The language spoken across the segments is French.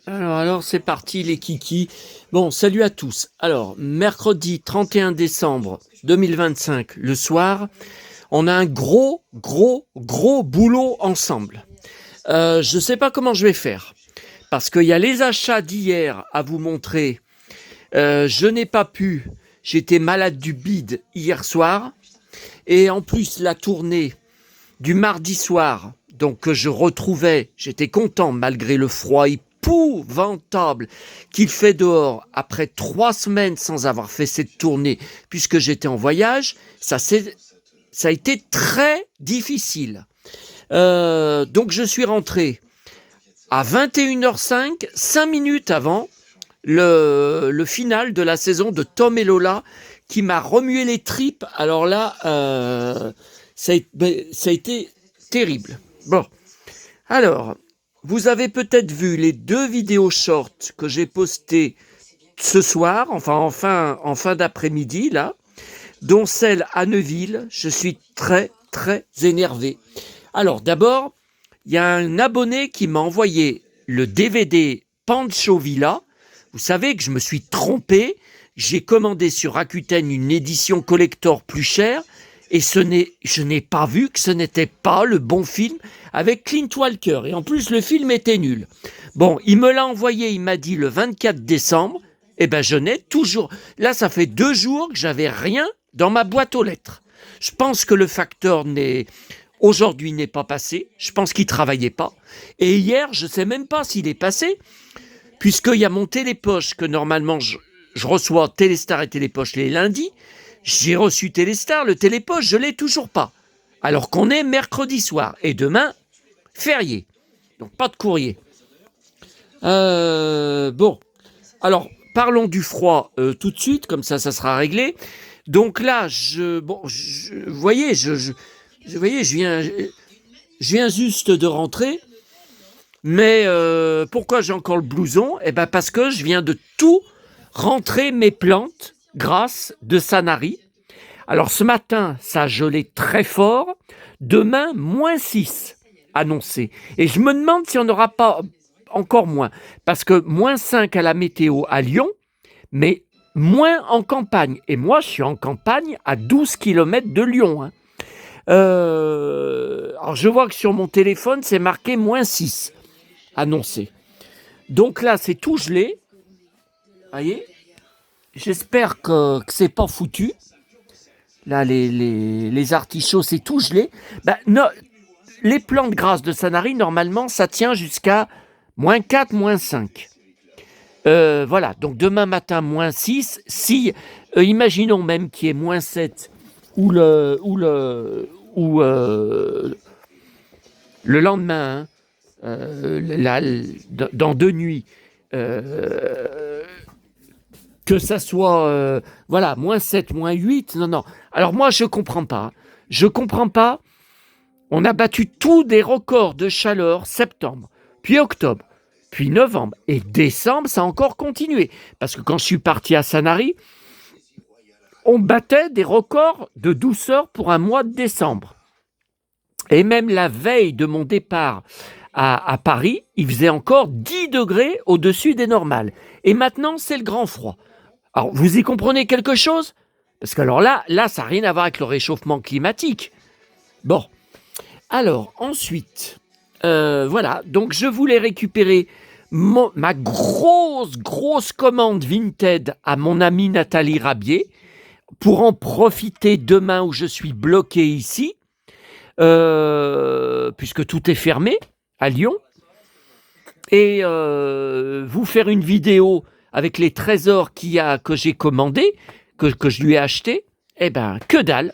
Alors, c'est parti les kikis. Bon, salut à tous. Alors, mercredi 31 décembre 2025, le soir, on a un gros boulot ensemble. Je ne sais pas comment je vais faire, parce qu'il y a les achats d'hier à vous montrer. Je n'ai pas pu, j'étais malade du bide hier soir, et en plus la tournée du mardi soir, donc que je retrouvais, j'étais content malgré le froid épouvantable qu'il fait dehors après 3 semaines sans avoir fait cette tournée puisque j'étais en voyage, ça a été très difficile. Donc je suis rentré à 21h05, 5 minutes avant le final de la saison de Tom et Lola qui m'a remué les tripes. Alors là, ça a été terrible. Bon, alors, vous avez peut-être vu les 2 vidéos shorts que j'ai postées ce soir, en fin d'après-midi, là, dont celle à Neuville. Je suis très énervé. Alors, d'abord, il y a un abonné qui m'a envoyé le DVD Pancho Villa. Vous savez que je me suis trompé. J'ai commandé sur Rakuten une édition collector plus chère et je n'ai pas vu que ce n'était pas le bon film avec Clint Walker. Et en plus, le film était nul. Bon, il me l'a envoyé, il m'a dit le 24 décembre. Eh ben, je n'ai toujours... Là, ça fait 2 jours que j'avais rien dans ma boîte aux lettres. Je pense que le facteur aujourd'hui n'est pas passé. Je pense qu'il ne travaillait pas. Et hier, je ne sais même pas s'il est passé, puisqu'il y a mon télépoche que normalement je reçois Téléstar et Télépoche les lundis. J'ai reçu Téléstar, le télépoche, je ne l'ai toujours pas. Alors qu'on est mercredi soir. Et demain, férié. Donc pas de courrier. Bon. Alors, parlons du froid tout de suite, comme ça sera réglé. Donc là, vous voyez, je viens juste de rentrer. Mais pourquoi j'ai encore le blouson ? Eh bien parce que je viens de tout rentrer mes plantes grâce de Sanary. Alors ce matin, ça a gelé très fort. Demain, -6 annoncé. Et je me demande si on n'aura pas encore moins. Parce que -5 à la météo à Lyon, mais moins en campagne. Et moi, je suis en campagne à 12 km de Lyon. Alors je vois que sur mon téléphone, c'est marqué -6 annoncé. Donc là, c'est tout gelé. Voyez, j'espère que c'est pas foutu. Là, les artichauts, c'est tout gelé. Les plantes grasses de Sanary, normalement, ça tient jusqu'à -4, -5. Voilà, donc demain matin, -6. Si, imaginons même qu'il y ait -7 ou le lendemain, dans 2 nuits, que ça soit, voilà, -7, -8, non. Alors moi, je comprends pas. Je comprends pas. On a battu tous des records de chaleur septembre, puis octobre, puis novembre. Et décembre, ça a encore continué. Parce que quand je suis parti à Sanary, on battait des records de douceur pour un mois de décembre. Et même la veille de mon départ à Paris, il faisait encore 10 degrés au-dessus des normales. Et maintenant, c'est le grand froid. Alors, vous y comprenez quelque chose ? Parce que alors là, ça n'a rien à voir avec le réchauffement climatique. Bon. Alors, ensuite, voilà. Donc, je voulais récupérer ma grosse commande Vinted à mon amie Nathalie Rabier pour en profiter demain où je suis bloqué ici, puisque tout est fermé à Lyon, et vous faire une vidéo avec les trésors que j'ai commandés, que je lui ai achetés. Eh ben, que dalle.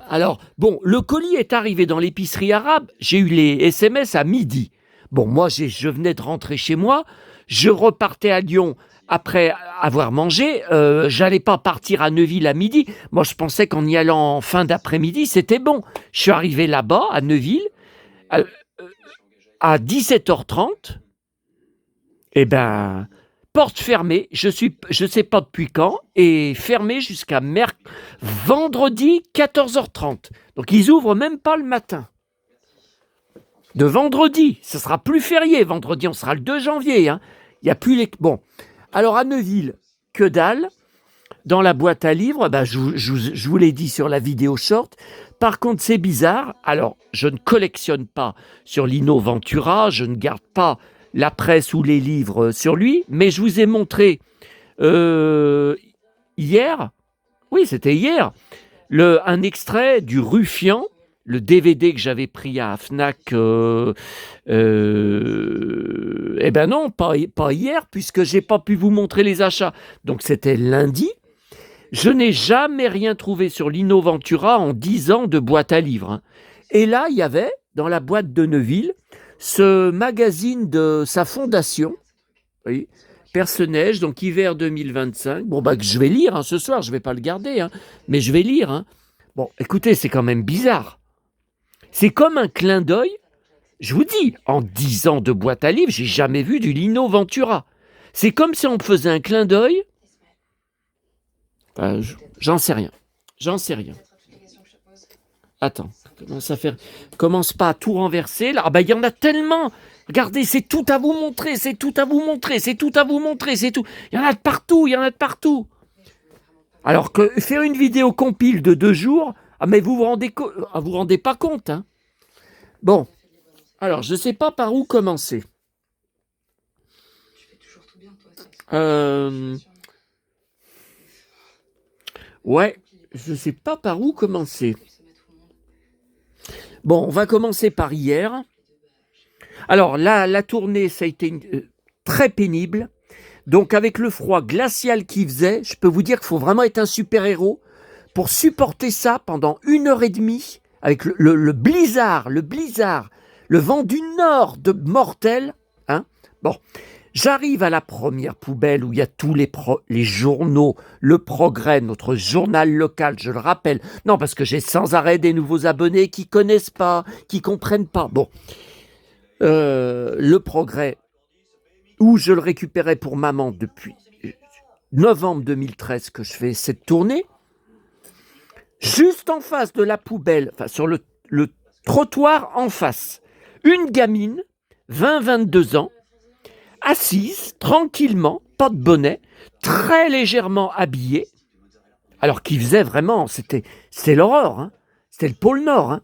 Alors, bon, le colis est arrivé dans l'épicerie arabe, j'ai eu les SMS à midi. Bon, moi, je venais de rentrer chez moi, je repartais à Lyon après avoir mangé, j'allais pas partir à Neuville à midi. Moi, je pensais qu'en y allant en fin d'après-midi, c'était bon. Je suis arrivé là-bas, à Neuville, à 17h30. Eh ben, porte fermée, je sais pas depuis quand, et fermée jusqu'à vendredi 14h30. Donc ils ouvrent même pas le matin. de vendredi. Ce sera plus férié. Vendredi, on sera le 2 janvier. Hein. Il n'y a plus les... Bon. Alors, à Neuville, que dalle. Dans la boîte à livres, je vous l'ai dit sur la vidéo short. Par contre, c'est bizarre. Alors, je ne collectionne pas sur Lino Ventura. Je ne garde pas la presse ou les livres sur lui. Mais je vous ai montré hier, oui, c'était hier, un extrait du Ruffian, le DVD que j'avais pris à Fnac. Eh ben non, pas hier, puisque j'ai pas pu vous montrer les achats. Donc c'était lundi. Je n'ai jamais rien trouvé sur Lino Ventura en 10 ans de boîte à livres. Hein. Et là, il y avait, dans la boîte de Neuville, ce magazine de sa fondation, oui, Perce-Neige, donc hiver 2025. Bon, que je vais lire ce soir, je ne vais pas le garder, hein, mais je vais lire. Hein. Bon, écoutez, c'est quand même bizarre. C'est comme un clin d'œil. Je vous dis, en 10 ans de boîte à livres, j'ai jamais vu du Lino Ventura. C'est comme si on me faisait un clin d'œil. J'en sais rien. J'en sais rien. Attends, commence pas à tout renverser. Là, il y en a tellement. Regardez, c'est tout à vous montrer, c'est tout à vous montrer, c'est tout à vous montrer, c'est tout. Il y en a de partout, il y en a de partout. Alors que faire une vidéo compile de 2 jours, mais vous vous rendez pas compte. Hein. Bon, alors je ne sais pas par où commencer. Ouais, je ne sais pas par où commencer. Bon, on va commencer par hier. Alors là, la tournée, ça a été très pénible. Donc avec le froid glacial qu'il faisait, je peux vous dire qu'il faut vraiment être un super-héros pour supporter ça pendant 1h30 avec le blizzard, le vent du nord de mortel. Hein. Bon, j'arrive à la première poubelle où il y a tous les journaux, Le Progrès, notre journal local, je le rappelle. Non, parce que j'ai sans arrêt des nouveaux abonnés qui connaissent pas, qui comprennent pas. Bon, Le Progrès, où je le récupérais pour maman depuis novembre 2013 que je fais cette tournée, juste en face de la poubelle, enfin sur le trottoir en face, une gamine, 20-22 ans, assise, tranquillement, pas de bonnet, très légèrement habillée, alors qu'il faisait vraiment, c'était l'horreur, hein, c'était le pôle Nord, hein,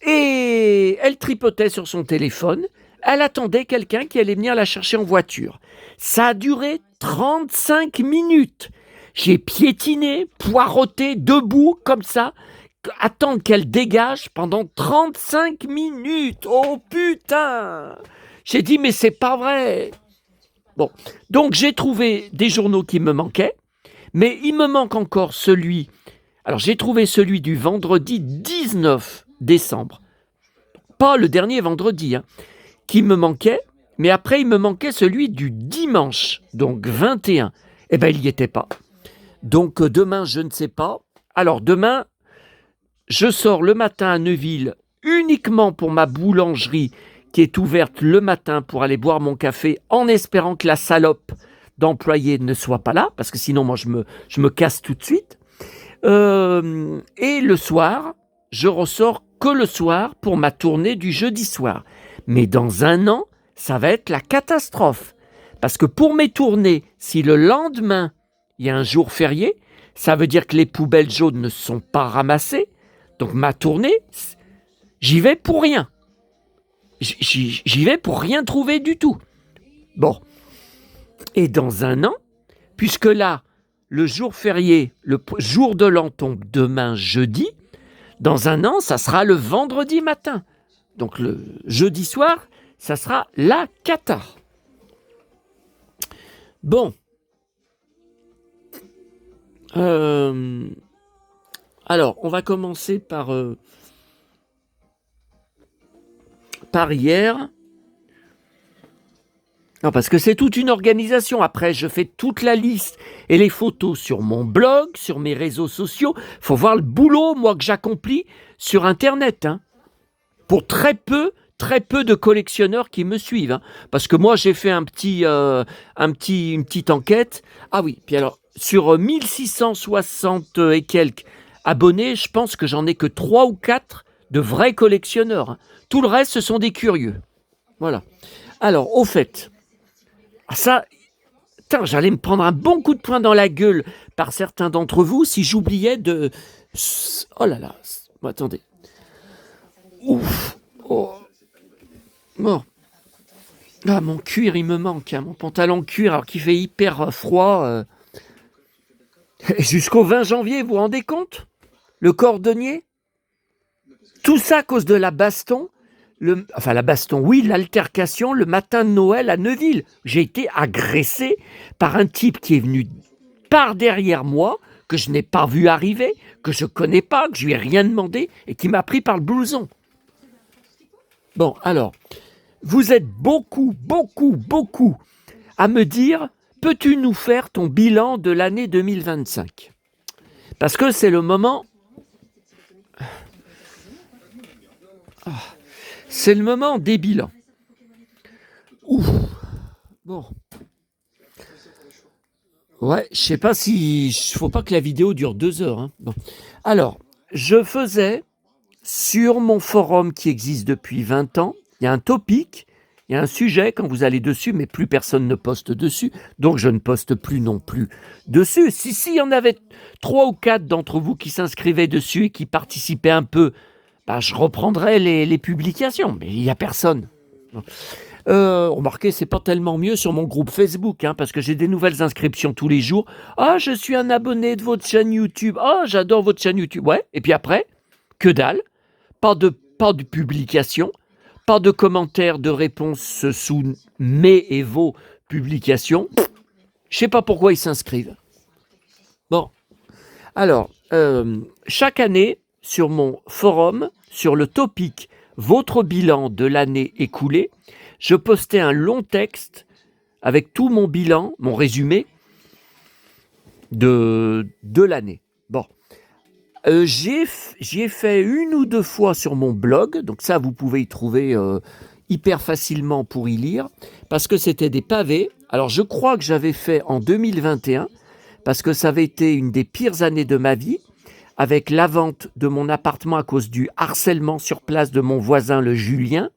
et elle tripotait sur son téléphone, elle attendait quelqu'un qui allait venir la chercher en voiture. Ça a duré 35 minutes. J'ai piétiné, poireauté, debout, comme ça, attendre qu'elle dégage pendant 35 minutes. Oh putain! J'ai dit, mais c'est pas vrai. Bon, donc j'ai trouvé des journaux qui me manquaient, mais il me manque encore celui. Alors j'ai trouvé celui du vendredi 19 décembre. Pas le dernier vendredi, hein, qui me manquait, mais après il me manquait celui du dimanche, donc 21. Eh bien, il n'y était pas. Donc demain, je ne sais pas. Alors demain, je sors le matin à Neuville uniquement pour ma boulangerie qui est ouverte le matin pour aller boire mon café en espérant que la salope d'employé ne soit pas là, parce que sinon moi je me casse tout de suite. Et le soir, je ressors que le soir pour ma tournée du jeudi soir. Mais dans 1 an, ça va être la catastrophe. Parce que pour mes tournées, si le lendemain, il y a un jour férié, ça veut dire que les poubelles jaunes ne sont pas ramassées. Donc ma tournée, j'y vais pour rien. J'y vais pour rien trouver du tout. Bon. Et dans 1 an, puisque là, le jour férié, le jour de l'an tombe demain jeudi, dans 1 an, ça sera le vendredi matin. Donc le jeudi soir, ça sera la cata. Bon. Alors, on va commencer par hier. Non, parce que c'est toute une organisation. Après, je fais toute la liste et les photos sur mon blog, sur mes réseaux sociaux. Faut voir le boulot, moi, que j'accomplis sur Internet. Hein. Pour très peu de collectionneurs qui me suivent. Hein. Parce que moi, j'ai fait une petite enquête. Ah oui, puis alors, sur 1660 et quelques abonnés, je pense que j'en ai que 3 ou 4 de vrais collectionneurs. Hein. Tout le reste, ce sont des curieux. Voilà. Alors, au fait, ça, putain, j'allais me prendre un bon coup de poing dans la gueule par certains d'entre vous si j'oubliais de... Oh là là, attendez. Ouf. Oh. Bon. Ah, mon cuir, il me manque, hein, mon pantalon cuir, alors qu'il fait hyper froid. Jusqu'au 20 janvier, vous vous rendez compte? Le cordonnier? Tout ça à cause de la baston. La baston, oui, l'altercation le matin de Noël à Neuville. J'ai été agressé par un type qui est venu par derrière moi, que je n'ai pas vu arriver, que je ne connais pas, que je lui ai rien demandé, et qui m'a pris par le blouson. Bon, alors, vous êtes beaucoup à me dire, peux-tu nous faire ton bilan de l'année 2025? Parce que c'est le moment... C'est le moment des bilans. Ouf. Bon. Ouais, je sais pas si... Faut pas que la vidéo dure 2 heures. Hein. Bon. Alors, je faisais sur mon forum qui existe depuis 20 ans, il y a un topic, il y a un sujet quand vous allez dessus, mais plus personne ne poste dessus, donc je ne poste plus non plus dessus. Si, il y en avait 3 ou 4 d'entre vous qui s'inscrivaient dessus et qui participaient un peu, bah, je reprendrais les publications, mais il n'y a personne. Remarquez, c'est pas tellement mieux sur mon groupe Facebook, hein, parce que j'ai des nouvelles inscriptions tous les jours. Ah, je suis un abonné de votre chaîne YouTube. Ah, j'adore votre chaîne YouTube. Ouais, et puis après, que dalle. Pas de publication, pas de commentaires, de réponses sous mes et vos publications. Je sais pas pourquoi ils s'inscrivent. Bon, alors, chaque année, sur mon forum, sur le topic « Votre bilan de l'année écoulée », je postais un long texte avec tout mon bilan, mon résumé de l'année. Bon. J'y ai fait 1 ou 2 fois sur mon blog, donc ça vous pouvez y trouver hyper facilement pour y lire, parce que c'était des pavés. Alors je crois que j'avais fait en 2021, parce que ça avait été une des pires années de ma vie, avec la vente de mon appartement à cause du harcèlement sur place de mon voisin le Julien,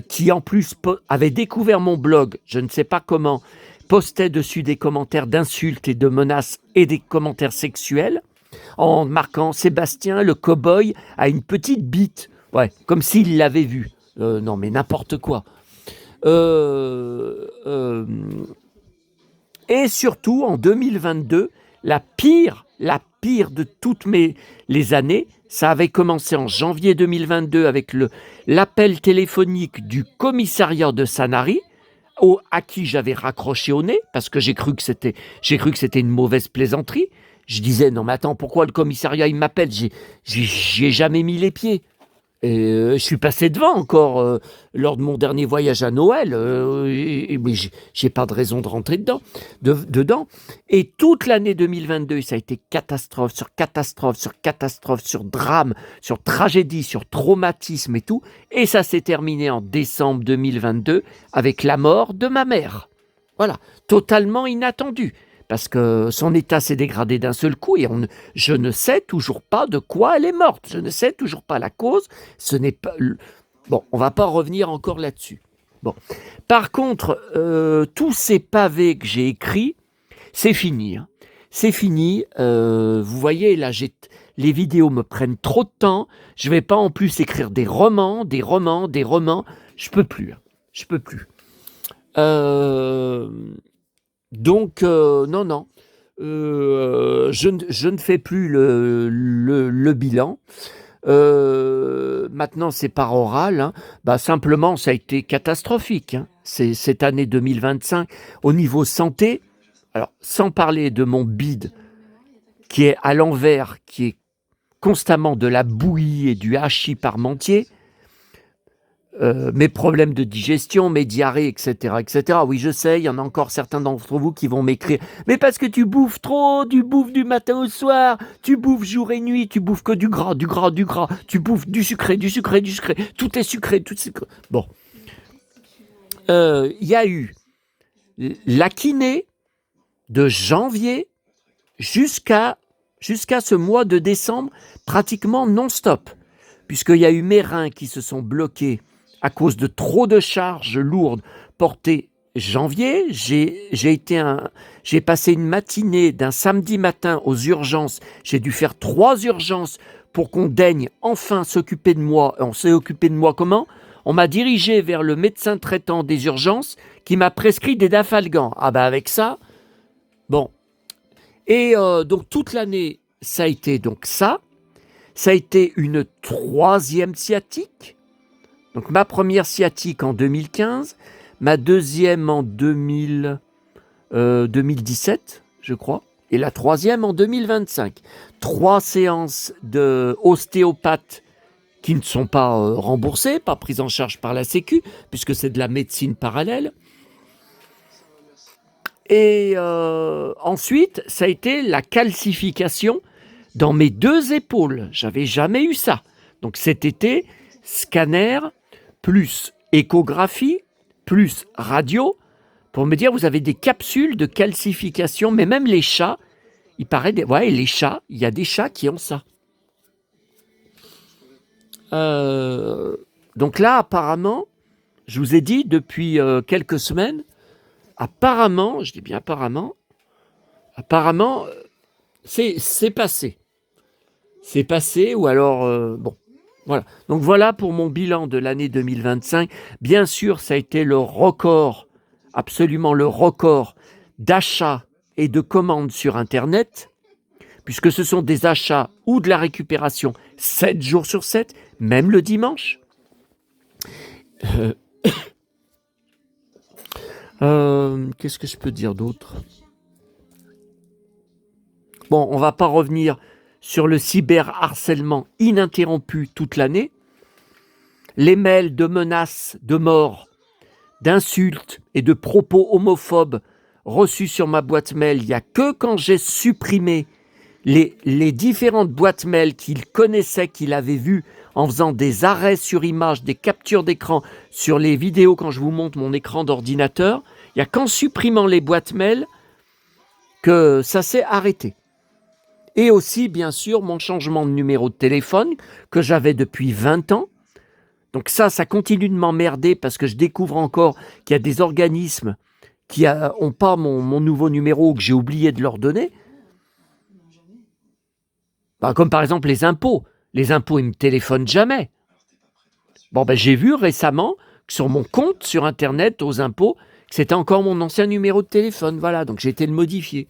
qui en plus avait découvert mon blog, je ne sais pas comment, postait dessus des commentaires d'insultes et de menaces et des commentaires sexuels, en marquant Sébastien, le cow-boy, a une petite bite. Ouais, comme s'il l'avait vu. Non, mais n'importe quoi. Et surtout, en 2022, la pire de toutes les années, ça avait commencé en janvier 2022 avec l'appel téléphonique du commissariat de Sanary, à qui j'avais raccroché au nez, parce que j'ai cru que c'était une mauvaise plaisanterie. Je disais, non mais attends, pourquoi le commissariat il m'appelle? J'y ai jamais mis les pieds. Et je suis passé devant encore lors de mon dernier voyage à Noël, mais j'ai pas de raison de rentrer dedans. Et toute l'année 2022, ça a été catastrophe sur catastrophe sur catastrophe, sur drame, sur tragédie, sur traumatisme et tout. Et ça s'est terminé en décembre 2022 avec la mort de ma mère. Voilà, totalement inattendu. Parce que son état s'est dégradé d'un seul coup et je ne sais toujours pas de quoi elle est morte. Je ne sais toujours pas la cause. Ce n'est pas... Bon, on ne va pas revenir encore là-dessus. Bon. Par contre, tous ces pavés que j'ai écrits, c'est fini. Hein. C'est fini. Vous voyez, là, les vidéos me prennent trop de temps. Je ne vais pas en plus écrire des romans. Je peux plus. Hein. Je peux plus. Donc, non, je ne fais plus le bilan. Maintenant, c'est par oral. Hein. Bah, simplement, ça a été catastrophique. Hein. C'est cette année 2025 au niveau santé. Alors, sans parler de mon bide qui est à l'envers, qui est constamment de la bouillie et du hachis parmentier. Mes problèmes de digestion, mes diarrhées, etc., etc. Oui, je sais, il y en a encore certains d'entre vous qui vont m'écrire « Mais parce que tu bouffes trop, tu bouffes du matin au soir, tu bouffes jour et nuit, tu bouffes que du gras, tu bouffes du sucré, tout est sucré, tout est sucré. » Bon. Il y a eu la kiné de janvier jusqu'à ce mois de décembre, pratiquement non-stop. puisqu'il y a eu mes reins qui se sont bloqués à cause de trop de charges lourdes portées janvier. J'ai passé une matinée d'un samedi matin aux urgences. J'ai dû faire 3 urgences pour qu'on daigne enfin s'occuper de moi. On s'est occupé de moi comment? On m'a dirigé vers le médecin traitant des urgences qui m'a prescrit des Dafalgan. Ah bah avec ça, bon. Et donc toute l'année, ça a été donc ça. Ça a été une 3e sciatique. Donc ma première sciatique en 2015, ma deuxième en 2017, je crois, et la 3e en 2025. 3 séances de ostéopathe qui ne sont pas remboursées, pas prises en charge par la Sécu, puisque c'est de la médecine parallèle. Et ensuite, ça a été la calcification dans mes 2 épaules. J'avais jamais eu ça. Donc cet été, scanner, plus échographie, plus radio, pour me dire, vous avez des capsules de calcification, mais même les chats, il paraît, les chats, il y a des chats qui ont ça. Donc là, apparemment, je vous ai dit, depuis quelques semaines, apparemment, je dis bien apparemment, c'est passé. C'est passé, ou alors, bon, voilà. Donc voilà pour mon bilan de l'année 2025. Bien sûr, ça a été le record, absolument le record d'achats et de commandes sur Internet, puisque ce sont des achats ou de la récupération 7 jours sur 7, même le dimanche. Qu'est-ce que je peux dire d'autre? Bon, on va pas revenir sur le cyberharcèlement ininterrompu toute l'année. Les mails de menaces de mort, d'insultes et de propos homophobes reçus sur ma boîte mail, il n'y a que quand j'ai supprimé les différentes boîtes mail qu'il connaissait, qu'il avait vues en faisant des arrêts sur image, des captures d'écran sur les vidéos quand je vous montre mon écran d'ordinateur, il n'y a qu'en supprimant les boîtes mail que ça s'est arrêté. Et aussi, bien sûr, mon changement de numéro de téléphone que j'avais depuis 20 ans. Donc ça continue de m'emmerder parce que je découvre encore qu'il y a des organismes qui n'ont pas mon nouveau numéro ou que j'ai oublié de leur donner. Comme par exemple les impôts. Les impôts, ils ne me téléphonent jamais. Bon, j'ai vu récemment que sur mon compte sur Internet aux impôts, que c'était encore mon ancien numéro de téléphone. Voilà, donc j'ai été le modifier.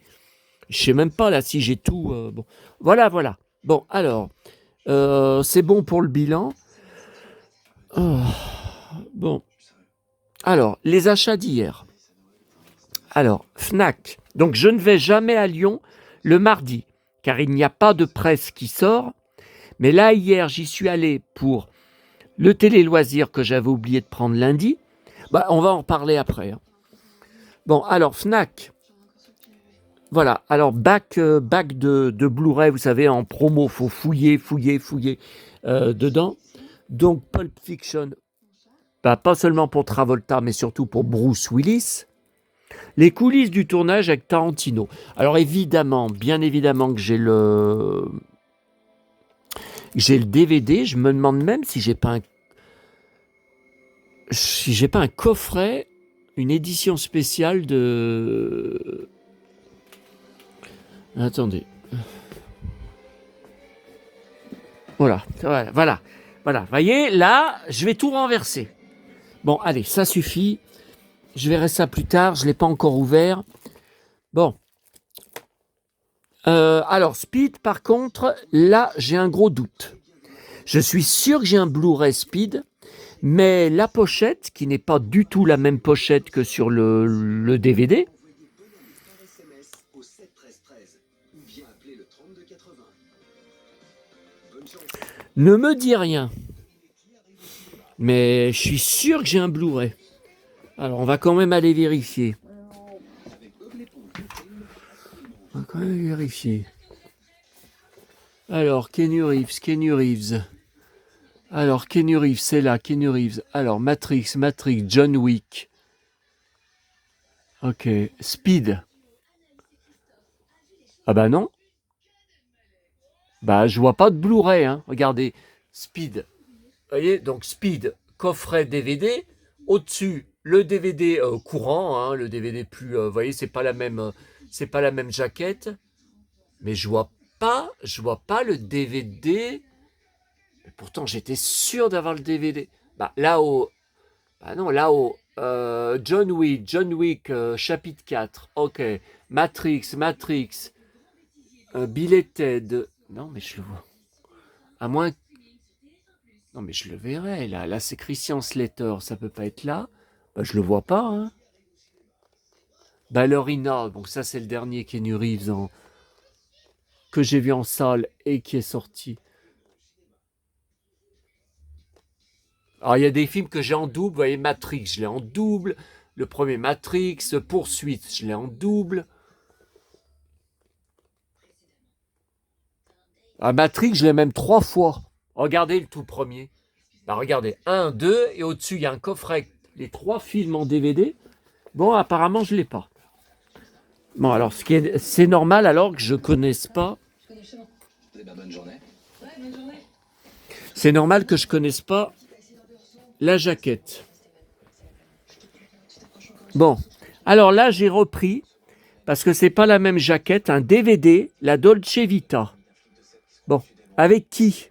Je ne sais même pas là si j'ai tout. Bon. Voilà. Bon, alors, c'est bon pour le bilan. Oh, bon. Alors, les achats d'hier. Alors, Fnac. Donc, je ne vais jamais à Lyon le mardi, car il n'y a pas de presse qui sort. Mais là, hier, j'y suis allé pour le télé-loisir que j'avais oublié de prendre lundi. On va en reparler après. Hein. Bon, alors, Fnac. Voilà, alors bac de Blu-ray, vous savez, en promo, il faut fouiller dedans. Donc, Pulp Fiction, pas seulement pour Travolta, mais surtout pour Bruce Willis. Les coulisses du tournage avec Tarantino. Alors évidemment, bien évidemment que j'ai le DVD. Je me demande même si j'ai pas un coffret, une édition spéciale de... Attendez. Voilà. Voyez, là, je vais tout renverser. Bon, allez, ça suffit. Je verrai ça plus tard. Je ne l'ai pas encore ouvert. Bon. Alors, Speed, par contre, là, j'ai un gros doute. Je suis sûr que j'ai un Blu-ray Speed, mais la pochette, qui n'est pas du tout la même pochette que sur le DVD, ne me dit rien. Mais je suis sûr que j'ai un Blu-ray. Alors, on va quand même aller vérifier. Alors, Keanu Reeves. Alors, Keanu Reeves, c'est là, Keanu Reeves. Alors, Matrix, John Wick. Ok, Speed. Ah bah non. Je vois pas de Blu-ray, hein. Regardez. Speed. Vous voyez, donc Speed, coffret DVD. Au-dessus, le DVD courant, hein, le DVD plus. Vous voyez, c'est pas la même jaquette. Mais je vois pas le DVD. Mais pourtant, j'étais sûr d'avoir le DVD. Bah là-haut. Bah non, là-haut. John Wick, chapitre 4. Ok. Matrix. Billeted. Non, mais je le vois. À moins. Non, mais je le verrai. Là c'est Christian Slater. Ça peut pas être là. Bah, je le vois pas. Hein. Ballerina. Donc, ça, c'est le dernier Keanu Reeves que j'ai vu en salle et qui est sorti. Alors, il y a des films que j'ai en double. Vous voyez, Matrix, je l'ai en double. Le premier Matrix. Poursuite, je l'ai en double. Ah, Matrix, je l'ai même 3 fois. Regardez le tout premier. Bah, regardez, 1, 2, et au-dessus, il y a un coffret avec les 3 films en DVD. Bon, apparemment, je ne l'ai pas. Bon, alors, c'est normal alors que je ne connaisse pas. C'est normal que je ne connaisse pas la jaquette. Bon, alors là, j'ai repris, parce que c'est pas la même jaquette, un DVD, la Dolce Vita. Bon, avec qui?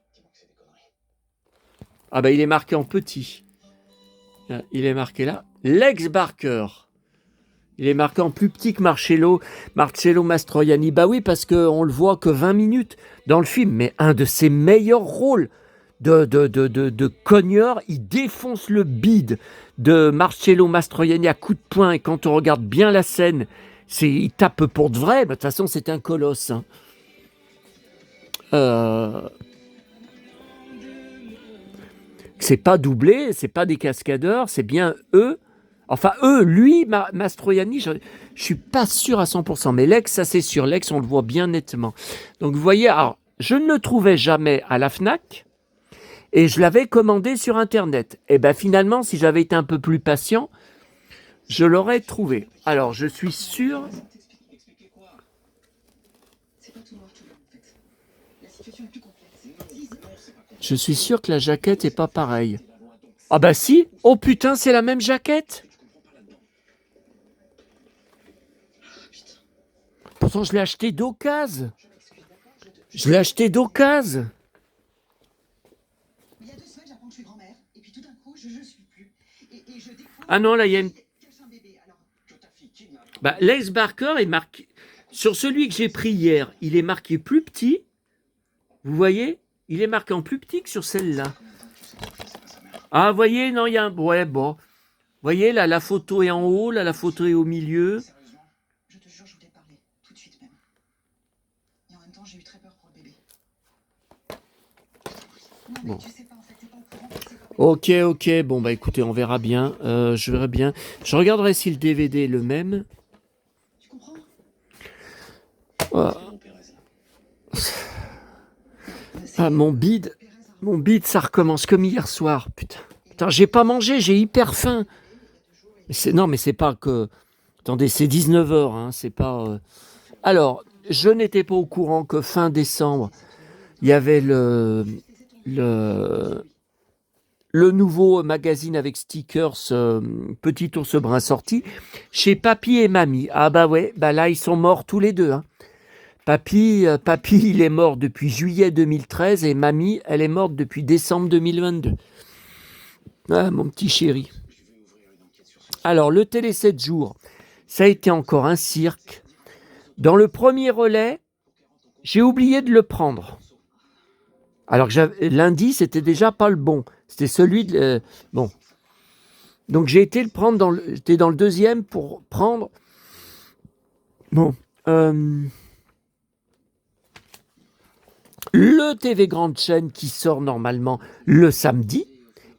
Ah ben, il est marqué en petit. Il est marqué là. Lex Barker. Il est marqué en plus petit que Marcello Mastroianni. Bah oui, parce qu'on le voit que 20 minutes dans le film, mais un de ses meilleurs rôles de cogneur, il défonce le bide de Marcello Mastroianni à coups de poing, et quand on regarde bien la scène, il tape pour de vrai. De toute façon, c'est un colosse. Hein. C'est pas doublé, c'est pas des cascadeurs, c'est bien eux. Enfin, lui, Mastroianni, je suis pas sûr à 100%, mais Lex, ça c'est sûr. Lex, on le voit bien nettement. Donc, vous voyez, alors, je ne le trouvais jamais à la FNAC, et je l'avais commandé sur Internet. Et bien, finalement, si j'avais été un peu plus patient, je l'aurais trouvé. Alors, je suis sûr... Je suis sûr que la jaquette est pas pareille. Ah bah si. Oh putain, c'est la même jaquette. Pourtant, je l'ai acheté d'occasion. Je l'ai acheté d'occasion. Ah non, là, il y a une... Bah, Lex Barker est marqué... Sur celui que j'ai pris hier, il est marqué plus petit. Vous voyez? Il est marqué en plus petit que sur celle-là. Ah, vous voyez? Non, il y a un... Ouais, bon. Vous voyez, là, la photo est en haut, là, la photo est au milieu. Je te jure, je voulais te parler, tout de suite même. Et en même temps, j'ai eu très peur pour le bébé. Non, mais Bon. tu sais pas, en fait, t'es pas au courant. Ok. Bon, bah écoutez, on verra bien. Je verrai bien. Je regarderai si le DVD est le même. Tu comprends? Oh. Ah, mon bide, ça recommence comme hier soir. Putain, j'ai pas mangé, j'ai hyper faim. Non, mais c'est pas que... Attendez, c'est 19h, hein, c'est pas... Alors, je n'étais pas au courant que fin décembre, il y avait le nouveau magazine avec stickers Petit ours brun sorti chez Papy et Mamie. Ah bah ouais, bah là, ils sont morts tous les deux. Hein. Papy, il est mort depuis juillet 2013 et Mamie, elle est morte depuis décembre 2022. Ah, mon petit chéri. Alors, le télé 7 jours, ça a été encore un cirque. Dans le premier relais, j'ai oublié de le prendre. Alors que lundi, c'était déjà pas le bon. C'était celui de... bon. Donc, j'ai été le prendre j'étais dans le deuxième pour prendre... Bon. Le TV Grande Chaîne qui sort normalement le samedi.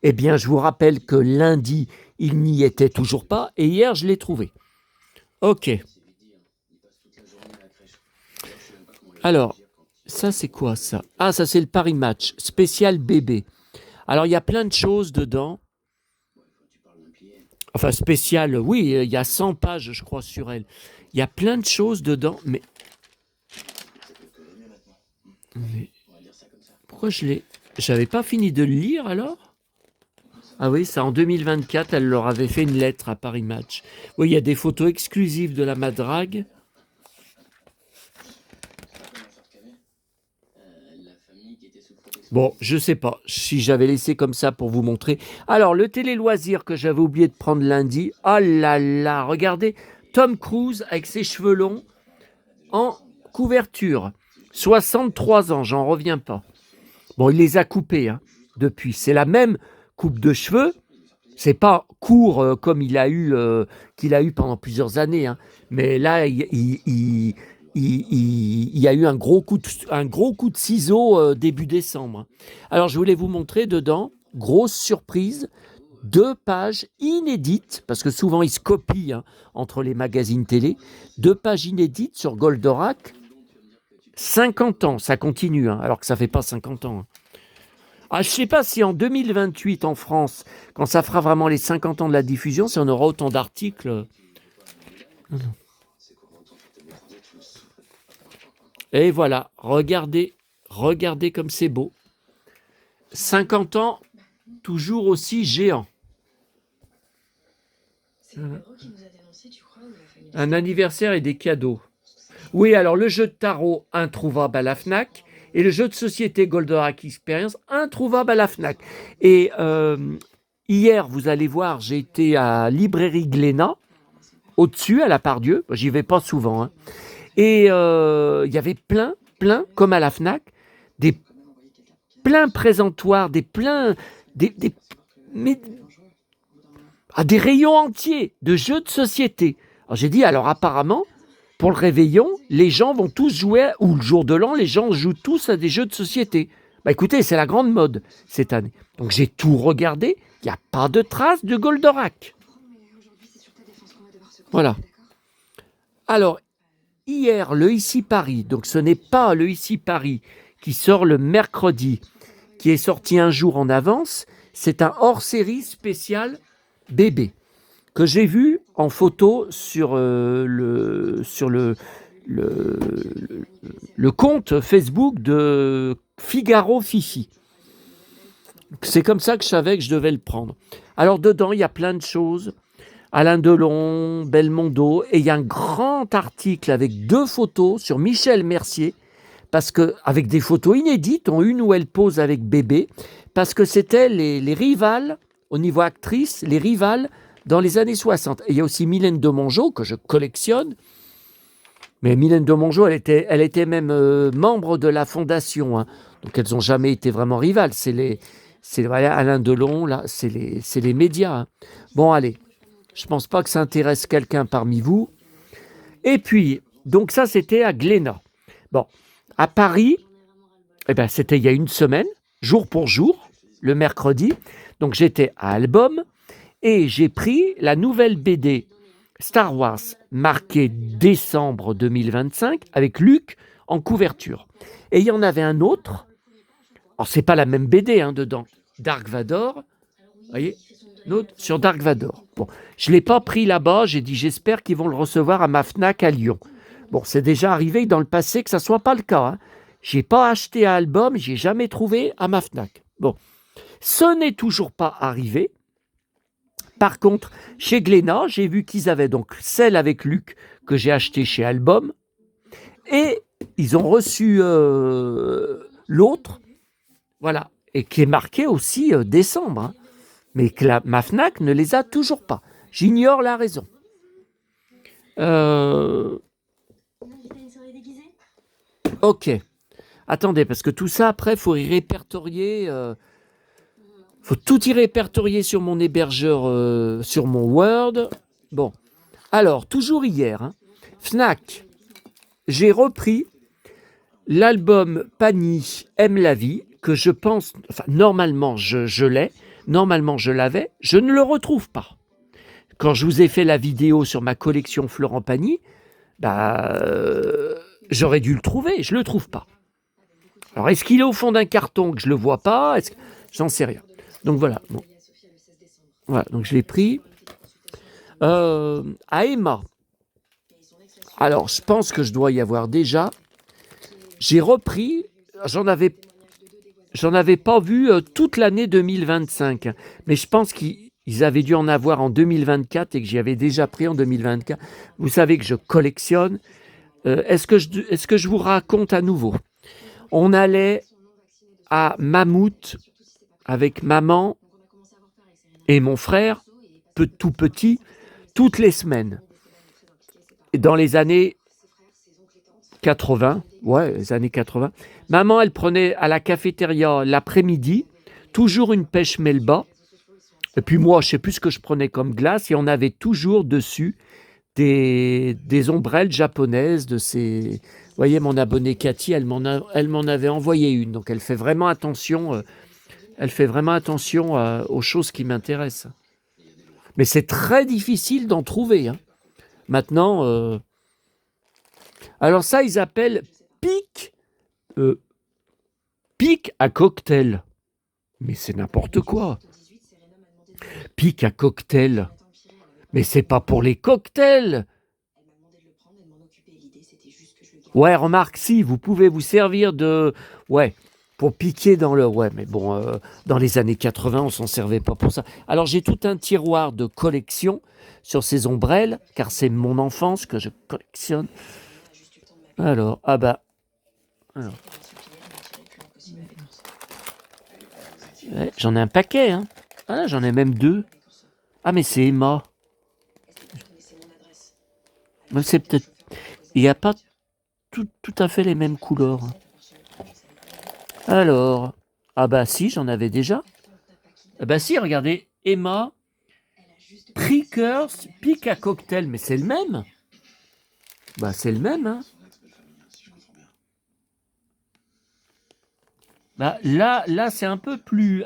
Eh bien, je vous rappelle que lundi, il n'y était toujours pas. Et hier, je l'ai trouvé. Ok. Alors, ça, c'est quoi, ça? Ah, ça, c'est le Paris Match. Spécial bébé. Alors, il y a plein de choses dedans. Enfin, spécial, oui, il y a 100 pages, je crois, sur elle. Il y a plein de choses dedans, mais pourquoi je l'ai... J'avais pas fini de le lire alors? Ah oui, ça en 2024, elle leur avait fait une lettre à Paris Match. Oui, il y a des photos exclusives de la madrague. Bon, je sais pas si j'avais laissé comme ça pour vous montrer. Alors, le télé-loisir que j'avais oublié de prendre lundi. Oh là là, regardez, Tom Cruise avec ses cheveux longs en couverture. 63 ans, j'en reviens pas. Bon, il les a coupés depuis. C'est la même coupe de cheveux. C'est pas court comme qu'il a eu pendant plusieurs années. Mais là, il y a eu un gros coup de ciseau début décembre. Alors, je voulais vous montrer dedans, grosse surprise, 2 pages inédites, parce que souvent ils se copient entre les magazines télé, 2 pages inédites sur Goldorak, 50 ans, ça continue, alors que ça fait pas 50 ans. Ah, je ne sais pas si en 2028 en France, quand ça fera vraiment les 50 ans de la diffusion, si on aura autant d'articles. Et voilà, regardez comme c'est beau. 50 ans, toujours aussi géant. Un anniversaire et des cadeaux. Oui, alors le jeu de tarot introuvable à la FNAC et le jeu de société Goldorak Experience introuvable à la FNAC. Et hier, vous allez voir, j'ai été à Librairie Glénat, au-dessus, à la Pardieu. J'y vais pas souvent. Et il y avait plein, comme à la FNAC, des pleins présentoirs, des rayons entiers de jeux de société. Alors j'ai dit, alors apparemment, pour le réveillon, les gens vont tous jouer, ou le jour de l'an, les gens jouent tous à des jeux de société. Bah écoutez, c'est la grande mode cette année. Donc j'ai tout regardé, il n'y a pas de trace de Goldorak. Voilà. Alors, hier, le Ici Paris, donc ce n'est pas le Ici Paris qui sort le mercredi, qui est sorti un jour en avance, c'est un hors-série spécial bébé que j'ai vu en photo sur le compte Facebook de Figaro Fifi. C'est comme ça que je savais que je devais le prendre. Alors dedans, il y a plein de choses. Alain Delon, Belmondo, et il y a un grand article avec 2 photos sur Michel Mercier, parce que, avec des photos inédites, dont une où elle pose avec bébé, parce que c'était les rivales, au niveau actrice, les rivales dans les années 60. Et il y a aussi Mylène de Mongeau, que je collectionne, mais Mylène de Mongeau, elle était même membre de la fondation, donc elles n'ont jamais été vraiment rivales. Voilà, Alain Delon, là, c'est les médias. Bon, allez. Je ne pense pas que ça intéresse quelqu'un parmi vous. Et puis, donc ça, c'était à Glénat. Bon, à Paris, c'était il y a une semaine, jour pour jour, le mercredi. Donc j'étais à Album et j'ai pris la nouvelle BD Star Wars marquée décembre 2025 avec Luke en couverture. Et il y en avait un autre. Alors, c'est pas la même BD dedans. Dark Vador, vous voyez, sur Dark Vador. Bon, je ne l'ai pas pris là-bas, j'ai dit j'espère qu'ils vont le recevoir à ma FNAC à Lyon. Bon, c'est déjà arrivé dans le passé que ça ne soit pas le cas. Je n'ai pas acheté à Album, je n'ai jamais trouvé à ma FNAC. Bon, ce n'est toujours pas arrivé. Par contre, chez Glénat, j'ai vu qu'ils avaient donc celle avec Luc que j'ai acheté chez Album et ils ont reçu l'autre, voilà, et qui est marqué aussi décembre. Mais que ma FNAC ne les a toujours pas. J'ignore la raison. Ok. Attendez, parce que tout ça, après, il faut y répertorier. Faut tout y répertorier sur mon hébergeur, sur mon Word. Bon. Alors, toujours hier, FNAC, j'ai repris l'album Pani aime la vie, que je pense, enfin, normalement, je l'ai. Normalement, je l'avais, je ne le retrouve pas. Quand je vous ai fait la vidéo sur ma collection Florent Pagny, j'aurais dû le trouver, je ne le trouve pas. Alors, est-ce qu'il est au fond d'un carton que je ne le vois pas? J'en sais rien. Donc voilà. Bon. Voilà, donc je l'ai pris. À Emma. Alors, je pense que je dois y avoir déjà. J'ai repris, j'en avais j'en avais pas vu toute l'année 2025. Mais je pense qu'ils avaient dû en avoir en 2024 et que j'y avais déjà pris en 2024. Vous savez que je collectionne. Est-ce que je vous raconte à nouveau? On allait à Mammouth avec maman et mon frère, tout petit, toutes les semaines. Et dans les années 80, ouais, les années 80, maman, elle prenait à la cafétéria l'après-midi, toujours une pêche melba. Et puis moi, je sais plus ce que je prenais comme glace, et on avait toujours dessus des ombrelles japonaises de ces... Vous voyez, mon abonnée Cathy, elle m'en avait envoyé une, donc elle fait vraiment attention, aux choses qui m'intéressent. Mais c'est très difficile d'en trouver, hein. Maintenant, alors ça, ils appellent pic, pic à cocktail. Mais c'est n'importe quoi. Pic à cocktail. Mais c'est pas pour les cocktails. Ouais, remarque, si, vous pouvez vous servir de... Ouais, pour piquer dans le... Ouais, mais bon, dans les années 80, on s'en servait pas pour ça. Alors, j'ai tout un tiroir de collection sur ces ombrelles, car c'est mon enfance que je collectionne. Alors, ah bah... Alors. Ouais, j'en ai un paquet, hein. Ah, j'en ai même 2. Ah, mais c'est Emma. Mais c'est peut-être... Il n'y a pas tout à fait les mêmes couleurs. Alors... Ah bah si, j'en avais déjà. Ah bah si, regardez. Emma, Prickers, pic à cocktail. Mais c'est le même. Bah c'est le même, hein. Bah là c'est un peu plus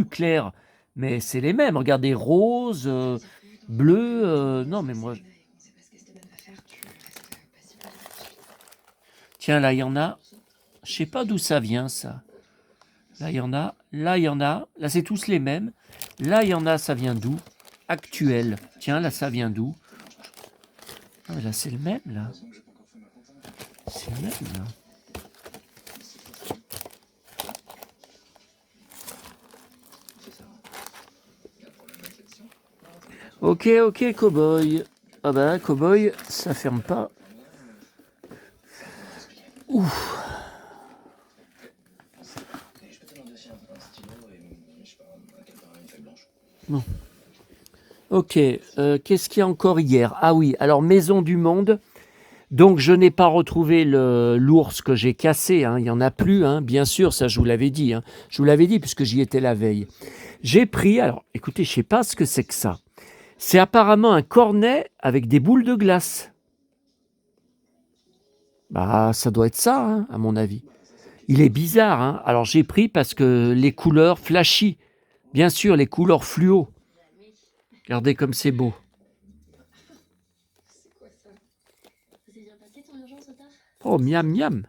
clair. Mais c'est les mêmes. Regardez, rose, bleu... non, mais moi... Tiens, là, il y en a. Je sais pas d'où ça vient, ça. Là, il y en a. Là, il y en a. Là, c'est tous les mêmes. Là, il y en a, ça vient d'où? Actuel. Tiens, là, ça vient d'où? Ah, là, c'est le même, là. C'est le même, là. Ok, cow-boy. Ah bah, cow-boy, ça ferme pas. Ouf. Bon. Ok, qu'est-ce qu'il y a encore hier? Ah oui, alors Maison du Monde. Donc je n'ai pas retrouvé l'ours que j'ai cassé, hein. Il n'y en a plus, hein. Bien sûr, ça je vous l'avais dit, hein. Je vous l'avais dit puisque j'y étais la veille. J'ai pris, alors écoutez, je ne sais pas ce que c'est que ça. C'est apparemment un cornet avec des boules de glace. Bah ça doit être ça, hein, à mon avis. Il est bizarre, hein. Alors j'ai pris parce que les couleurs flashy, bien sûr, les couleurs fluo. Regardez comme c'est beau. Oh, miam, miam.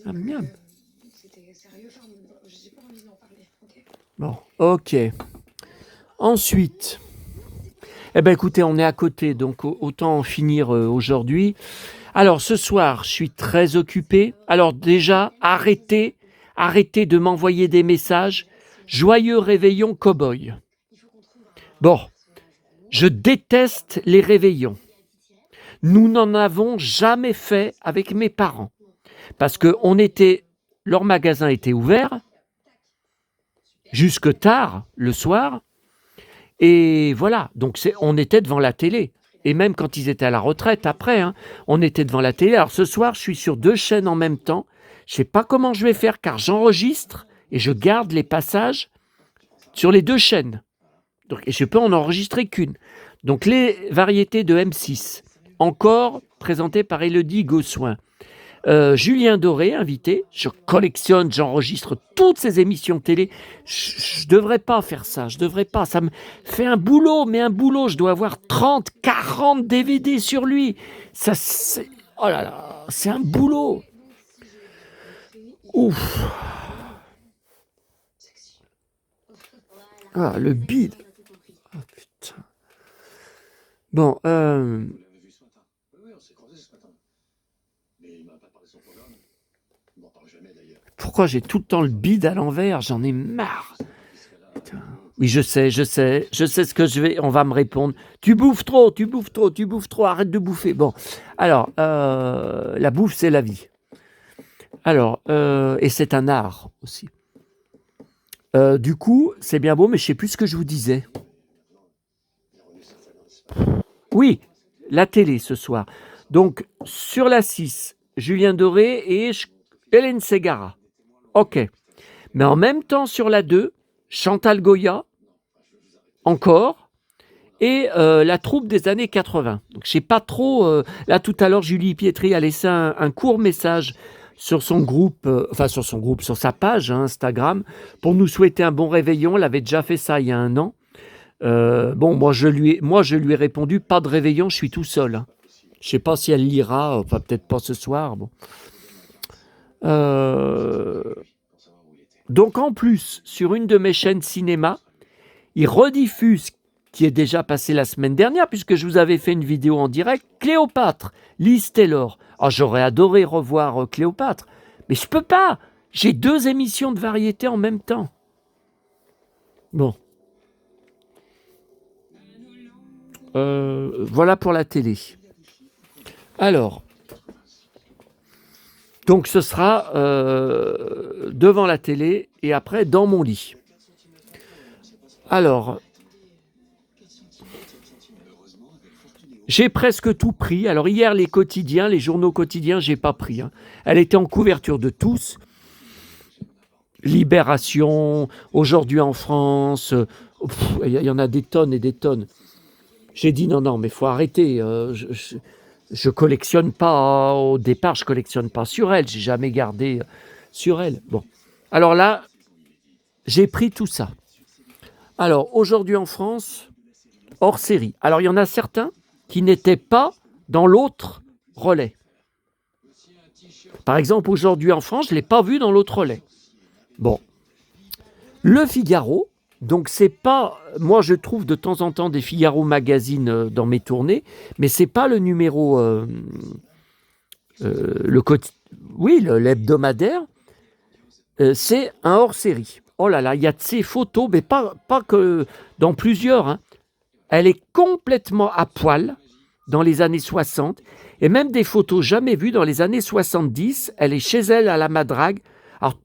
Miam, miam. Bon, ok. Ensuite, eh ben écoutez, on est à côté, donc autant en finir aujourd'hui. Alors, ce soir, je suis très occupé. Alors déjà, arrêtez de m'envoyer des messages. Joyeux réveillon cow-boy. Bon, je déteste les réveillons. Nous n'en avons jamais fait avec mes parents. Parce que leur magasin était ouvert jusque tard le soir. Et voilà, donc on était devant la télé. Et même quand ils étaient à la retraite, après, hein, on était devant la télé. Alors ce soir, je suis sur 2 chaînes en même temps. Je ne sais pas comment je vais faire, car j'enregistre et je garde les passages sur les 2 chaînes. Donc, et je peux en enregistrer qu'une. Donc les variétés de M6, encore présentées par Élodie Gossuin. Julien Doré, invité. Je collectionne, j'enregistre toutes ces émissions télé. Je devrais pas faire ça, je devrais pas. Ça me fait un boulot, mais un boulot. Je dois avoir 30, 40 DVD sur lui. Ça, oh là là, c'est un boulot. Ouf. Ah, le bide. Oh, putain. Bon, Pourquoi j'ai tout le temps le bide à l'envers? J'en ai marre. Putain. Oui, je sais ce que je vais... On va me répondre. Tu bouffes trop, arrête de bouffer. Bon, alors, la bouffe, c'est la vie. Alors, et c'est un art aussi. Du coup, c'est bien beau, mais je ne sais plus ce que je vous disais. Oui, la télé ce soir. Donc, sur la 6, Julien Doré et Hélène Ségara. Ok. Mais en même temps, sur la 2, Chantal Goya, encore, et la troupe des années 80. Donc, je sais pas trop... là, tout à l'heure, Julie Pietri a laissé un court message sur son groupe, sur sa page Instagram, pour nous souhaiter un bon réveillon. Elle avait déjà fait ça il y a 1 an. Bon, moi je lui ai répondu, pas de réveillon, je suis tout seul. Hein. Je sais pas si elle lira, enfin peut-être pas ce soir. Bon. Donc en plus, sur une de mes chaînes cinéma, il rediffuse, qui est déjà passé la semaine dernière, puisque je vous avais fait une vidéo en direct, Cléopâtre, Liz Taylor. Oh, j'aurais adoré revoir Cléopâtre, mais je peux pas. J'ai 2 émissions de variété en même temps. Bon. Voilà pour la télé. Alors, donc ce sera devant la télé et après dans mon lit. Alors, j'ai presque tout pris. Alors hier, les journaux quotidiens, j'ai pas pris. Hein. Elle était en couverture de tous. Libération, Aujourd'hui en France, il y en a des tonnes et des tonnes. J'ai dit non, mais il faut arrêter. Je collectionne pas, au départ, je collectionne pas sur elle. J'ai jamais gardé sur elle. Bon. Alors là, j'ai pris tout ça. Alors, Aujourd'hui en France, hors série. Alors, il y en a certains qui n'étaient pas dans l'autre relais. Par exemple, Aujourd'hui en France, je ne l'ai pas vu dans l'autre relais. Bon. Le Figaro, donc c'est pas... Moi, je trouve de temps en temps des Figaro magazines dans mes tournées, mais c'est pas le numéro... l'hebdomadaire. C'est un hors-série. Oh là là, il y a de ces photos, mais pas que dans plusieurs. Hein. Elle est complètement à poil dans les années 60, et même des photos jamais vues dans les années 70. Elle est chez elle à la Madrague, alors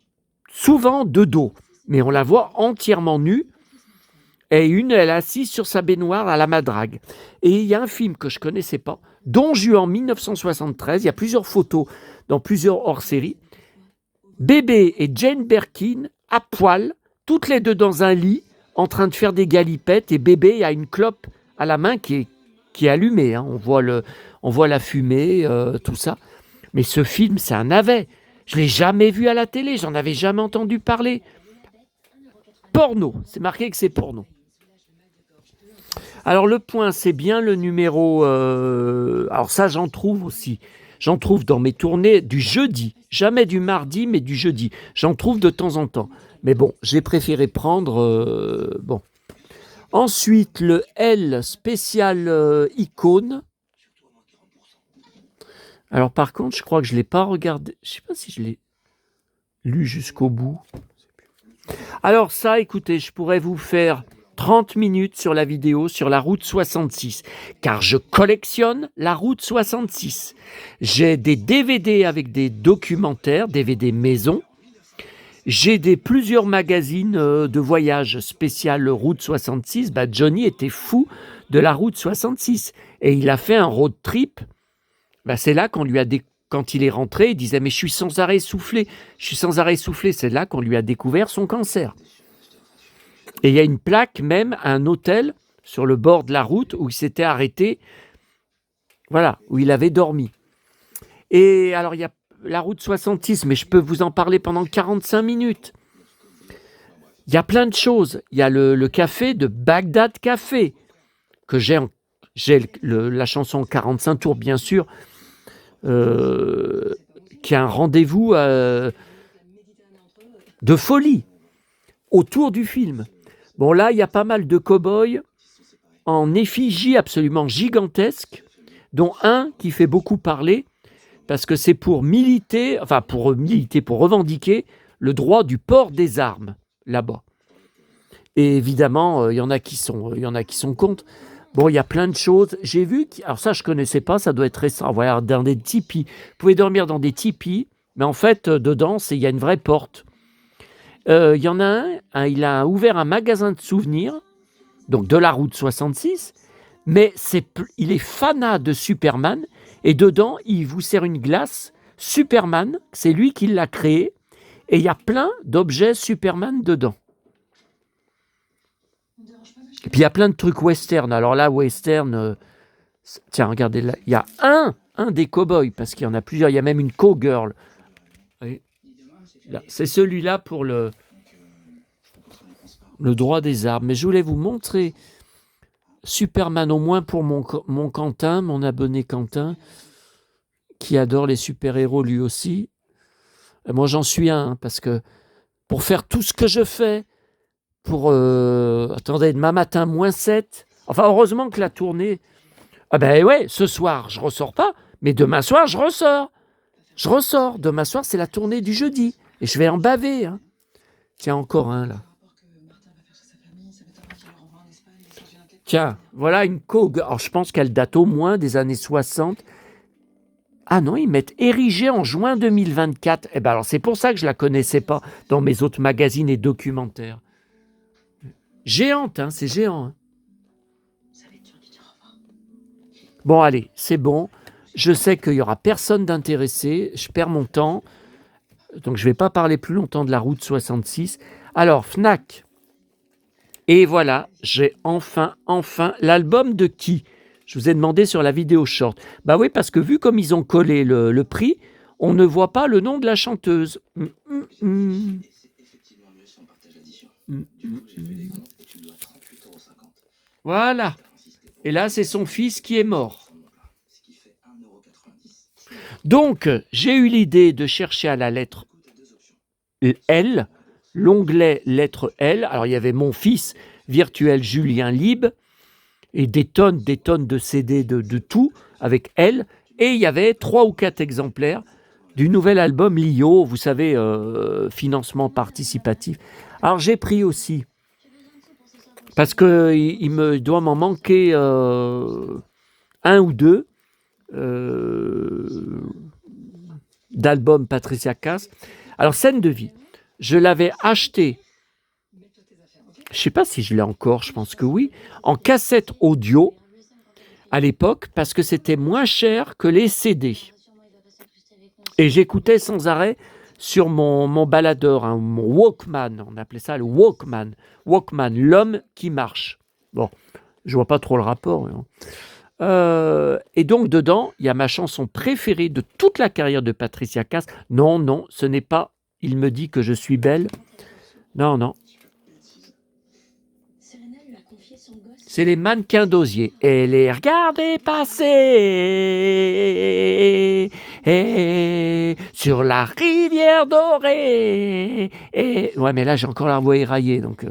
souvent de dos, mais on la voit entièrement nue, et elle est assise sur sa baignoire à la Madrague. Et il y a un film que je ne connaissais pas, Don Juan 1973, il y a plusieurs photos dans plusieurs hors-séries, Bébé et Jane Birkin à poil, toutes les deux dans un lit, en train de faire des galipettes, et Bébé a une clope à la main qui est allumée. Hein. On voit la fumée, tout ça. Mais ce film, c'est un navet. Je ne l'ai jamais vu à la télé, j'en avais jamais entendu parler. Porno, c'est marqué que c'est porno. Alors le point, c'est bien le numéro... alors ça, j'en trouve aussi. J'en trouve dans mes tournées du jeudi. Jamais du mardi, mais du jeudi. J'en trouve de temps en temps. Mais bon, j'ai préféré prendre... bon. Ensuite, le L spécial icône. Alors par contre, je crois que je ne l'ai pas regardé. Je ne sais pas si je l'ai lu jusqu'au bout. Alors ça, écoutez, je pourrais vous faire 30 minutes sur la vidéo sur la route 66, car je collectionne la route 66. J'ai des DVD avec des documentaires, DVD maison. J'ai plusieurs magazines de voyage spécial route 66. Bah, Johnny était fou de la route 66 et il a fait un road trip. Bah, c'est là qu'on lui a quand il est rentré, il disait mais je suis sans arrêt essoufflé. C'est là qu'on lui a découvert son cancer. Et il y a une plaque, même un hôtel sur le bord de la route où il s'était arrêté, voilà, où il avait dormi. Et alors, il y a la route 66, mais je peux vous en parler pendant 45 minutes. Il y a plein de choses. Il y a le café de Bagdad Café, que j'ai la chanson 45 tours, bien sûr, qui a un rendez-vous de folie autour du film. Bon, là, il y a pas mal de cow-boys en effigie absolument gigantesque, dont un qui fait beaucoup parler, parce que c'est pour militer, pour revendiquer le droit du port des armes là-bas. Et évidemment, il y en a qui sont contre. Bon, il y a plein de choses. J'ai vu, alors ça je connaissais pas, ça doit être récent. Voilà, dans des tipis. Vous pouvez dormir dans des tipis, mais en fait, dedans, il y a une vraie porte. Il y en a il a ouvert un magasin de souvenirs, donc de la route 66, mais il est fanat de Superman, et dedans, il vous sert une glace Superman, c'est lui qui l'a créé, et il y a plein d'objets Superman dedans. Et puis il y a plein de trucs western. Alors là, western, tiens, regardez là, il y a un des cow-boys, parce qu'il y en a plusieurs, il y a même une cowgirl. Là, c'est celui-là pour le droit des armes. Mais je voulais vous montrer Superman, au moins pour mon Quentin, mon abonné Quentin, qui adore les super-héros lui aussi. Et moi, j'en suis un, parce que pour faire tout ce que je fais, attendez, demain matin, -7. Enfin, heureusement que la tournée... Ah ben ouais, ce soir, je ressors pas, mais demain soir, je ressors. Je ressors. Demain soir, c'est la tournée du jeudi. Et je vais en baver. Hein. Tiens, encore un, là. Tiens, voilà une cogue. Alors, je pense qu'elle date au moins des années 60. Ah non, ils mettent érigée en juin 2024. Eh ben alors, c'est pour ça que je la connaissais pas dans mes autres magazines et documentaires. Géante, hein, c'est géant. Hein. Bon, allez, c'est bon. Je sais qu'il n'y aura personne d'intéressé. Je perds mon temps. Donc, je ne vais pas parler plus longtemps de la route 66. Alors, Fnac. Et voilà, j'ai enfin l'album de qui ? Je vous ai demandé sur la vidéo short. Bah oui, parce que vu comme ils ont collé le prix, on ne voit pas le nom de la chanteuse. Voilà. Et là, c'est son fils qui est mort. Donc, j'ai eu l'idée de chercher à la lettre L, l'onglet lettre L. Alors, il y avait mon fils virtuel Julien Lib, et des tonnes de CD de tout, avec L. Et il y avait 3 ou 4 exemplaires du nouvel album Lio, vous savez, financement participatif. Alors, j'ai pris aussi, parce qu'il me doit m'en manquer un ou deux d'albums Patricia Cass. Alors, Scène de vie, je l'avais acheté, je ne sais pas si je l'ai encore, je pense que oui, en cassette audio à l'époque, parce que c'était moins cher que les CD. Et j'écoutais sans arrêt sur mon baladeur, hein, mon Walkman, on appelait ça le Walkman. Walkman, l'homme qui marche. Bon, je vois pas trop le rapport. Hein. Et donc, dedans, il y a ma chanson préférée de toute la carrière de Patricia Cass. Non, ce n'est pas « Il me dit que je suis belle ». Non. C'est les mannequins d'osier. Et les regarder passer sur la rivière dorée. Ouais, mais là, j'ai encore la voix éraillée. Donc,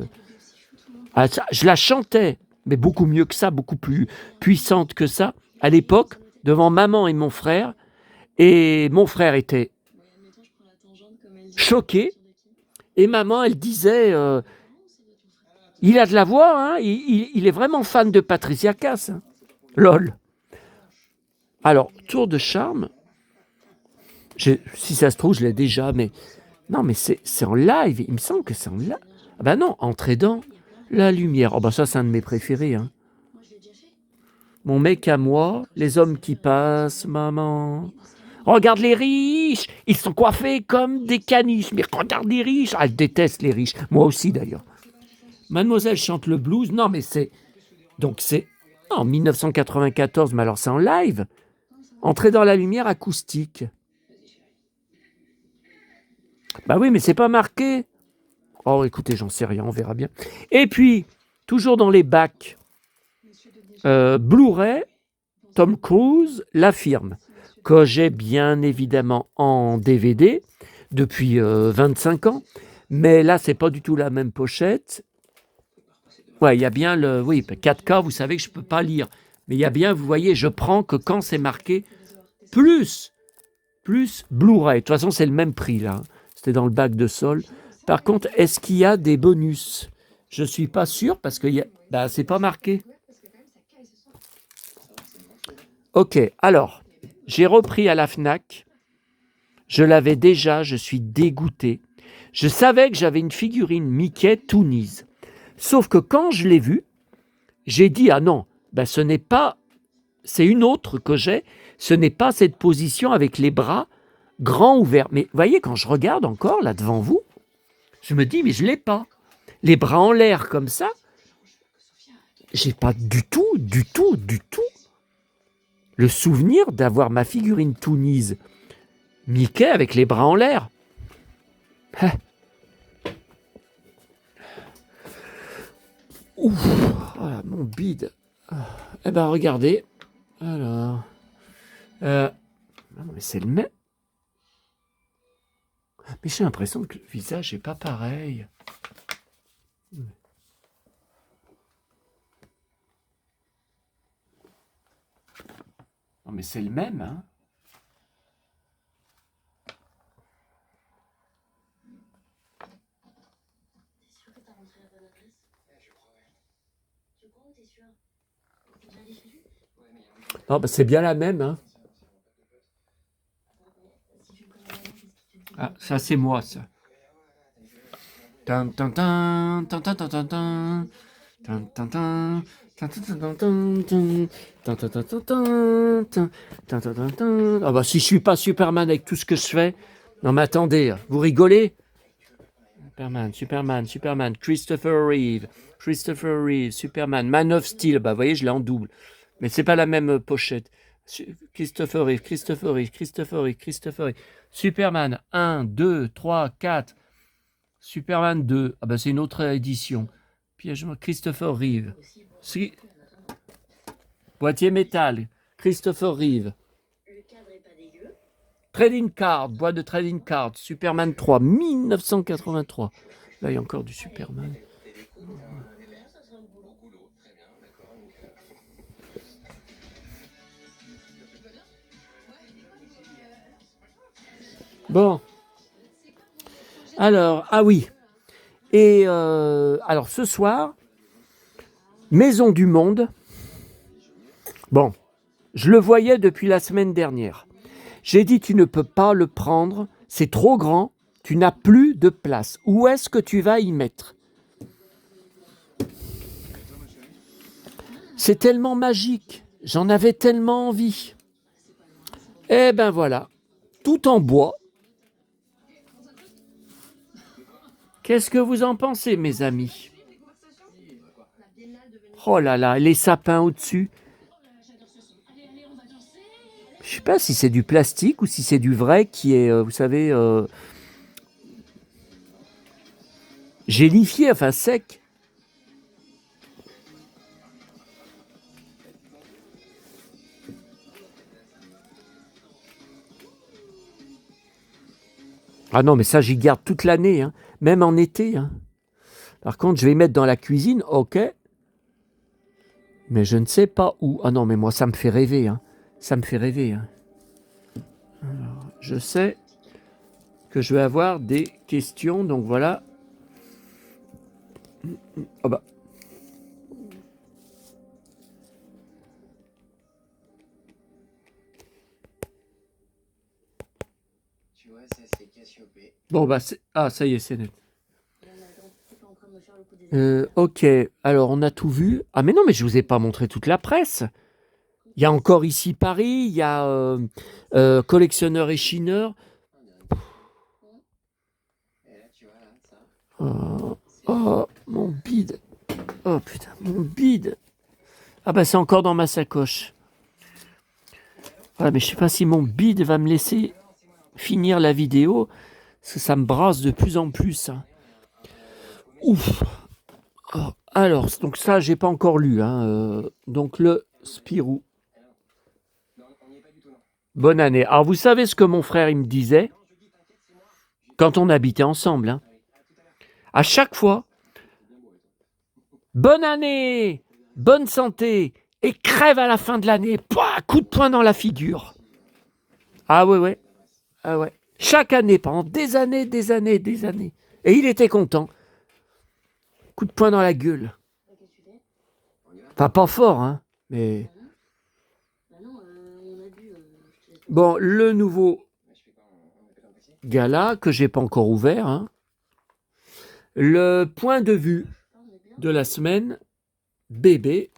je la chantais, mais beaucoup mieux que ça, beaucoup plus puissante que ça, à l'époque, devant maman et mon frère. Et mon frère était choqué. Et maman, elle disait... il a de la voix, hein, il est vraiment fan de Patricia Cass. Hein. Lol. Alors, tour de charme, si ça se trouve, je l'ai déjà, mais... Non, mais c'est en live, il me semble que c'est en live. Ah ben non, Entrer dans la lumière. Oh ben ça, c'est un de mes préférés. Hein. Mon mec à moi, les hommes qui passent, maman... Regarde les riches, ils sont coiffés comme des caniches. Mais regarde les riches. Ah, je déteste les riches. Moi aussi, d'ailleurs. Mademoiselle chante le blues. Non, mais c'est... Donc, c'est en 1994, mais alors c'est en live. Entrer dans la lumière acoustique. Bah oui, mais c'est pas marqué. Oh, écoutez, j'en sais rien, on verra bien. Et puis, toujours dans les bacs, Blu-ray, Tom Cruise l'affirme, que j'ai bien évidemment en DVD depuis 25 ans. Mais là, c'est pas du tout la même pochette. Ouais, il y a bien le... Oui, 4K, vous savez que je ne peux pas lire. Mais il y a bien, vous voyez, je prends que quand c'est marqué plus plus Blu-ray. De toute façon, c'est le même prix, là. C'était dans le bac de sol. Par contre, est-ce qu'il y a des bonus? Je ne suis pas sûr parce que c'est pas marqué. Ok, alors, j'ai repris à la FNAC. Je l'avais déjà, je suis dégoûté. Je savais que j'avais une figurine Mickey Toonies. Sauf que quand je l'ai vue, j'ai dit, ah non, ce n'est pas, c'est une autre que j'ai, ce n'est pas cette position avec les bras grands ouverts. Mais voyez, quand je regarde encore là devant vous, je me dis, mais je ne l'ai pas. Les bras en l'air comme ça, j'ai pas du tout le souvenir d'avoir ma figurine Toonies Mickey avec les bras en l'air. Ouf, voilà, mon bide. Eh ben, regardez. Alors. Non, mais c'est le même. Mais j'ai l'impression que le visage n'est pas pareil. Non, mais c'est le même, hein. Non, c'est bien la même, hein. Ah, ça c'est moi, ça. Ah bah si je suis pas Superman avec tout ce que je fais. Non mais attendez, vous rigolez? Superman, Christopher Reeve, Superman, Man of Steel, bah vous voyez, je l'ai en double. Mais c'est pas la même pochette. Christopher Reeve. Superman 1, 2, 3, 4. Superman 2. Ah bah c'est une autre édition. Piège Christopher Reeve. Boîtier métal. Christopher Reeve. Trading card. Boîte de trading card. Superman 3. 1983. Là il y a encore du Superman. Bon. Alors, ah oui. Et alors ce soir, Maison du Monde. Bon, je le voyais depuis la semaine dernière. J'ai dit, tu ne peux pas le prendre, c'est trop grand, tu n'as plus de place. Où est-ce que tu vas y mettre? C'est tellement magique, j'en avais tellement envie. Eh ben voilà, tout en bois. Qu'est-ce que vous en pensez, mes amis? Oh là là, les sapins au-dessus. Je ne sais pas si c'est du plastique ou si c'est du vrai qui est, vous savez, gélifié, enfin sec. Ah non, mais ça, j'y garde toute l'année, hein, même en été. Hein. Par contre, je vais mettre dans la cuisine, ok. Mais je ne sais pas où. Ah non, mais moi, ça me fait rêver. Hein. Ça me fait rêver. Hein. Alors, je sais que je vais avoir des questions, donc voilà. Oh bah. Bon bah, ça y est, c'est net. Ok, alors on a tout vu. Ah mais non, mais je vous ai pas montré toute la presse. Il y a encore ici Paris, il y a Collectionneur et Chineur. Oh, mon bide. Oh putain, mon bide. Ah bah c'est encore dans ma sacoche. Voilà, mais je sais pas si mon bide va me laisser finir la vidéo, parce que ça me brasse de plus en plus. Hein. Ouf. Oh, alors, donc ça, j'ai pas encore lu. Hein, donc le Spirou. Bonne année. Alors, vous savez ce que mon frère il me disait quand on habitait ensemble. Hein, à chaque fois, bonne année, bonne santé, et crève à la fin de l'année. Pouah, coup de poing dans la figure. Ah ouais. Ah ouais. Chaque année, pendant des années, des années, des années. Et il était content. Coup de poing dans la gueule. Enfin, pas fort, hein. Mais... Bon, le nouveau gala, que j'ai pas encore ouvert, hein. Le point de vue de la semaine, bébé.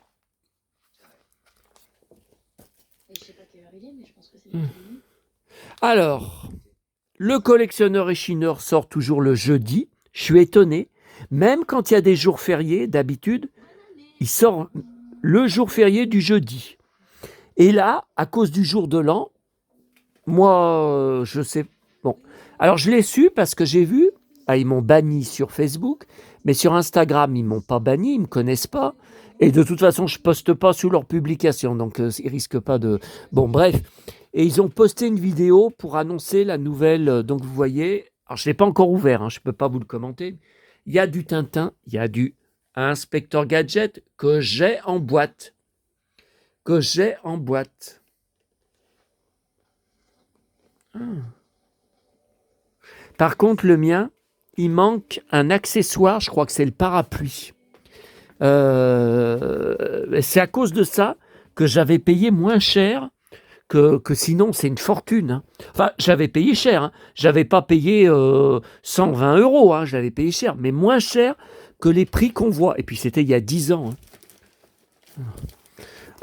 Alors, le collectionneur et chineur sort toujours le jeudi. Je suis étonné. Même quand il y a des jours fériés, d'habitude, il sort le jour férié du jeudi. Et là, à cause du jour de l'an, moi, je sais... Bon, alors je l'ai su parce que j'ai vu, ils m'ont banni sur Facebook, mais sur Instagram, ils m'ont pas banni, ils me connaissent pas. Et de toute façon, je poste pas sous leur publication, donc ils risquent pas de... Bon, bref. Et ils ont posté une vidéo pour annoncer la nouvelle. Donc vous voyez, alors je l'ai pas encore ouvert, hein, je peux pas vous le commenter. Il y a du Tintin, il y a du Inspecteur Gadget que j'ai en boîte. Que j'ai en boîte. Par contre, le mien, il manque un accessoire, je crois que c'est le parapluie. C'est à cause de ça que j'avais payé moins cher que sinon, c'est une fortune. Hein. Enfin, j'avais payé cher. Hein. J'avais pas payé 120 €. Hein. Je l'avais payé cher, mais moins cher que les prix qu'on voit. Et puis, c'était il y a 10 ans. Hein.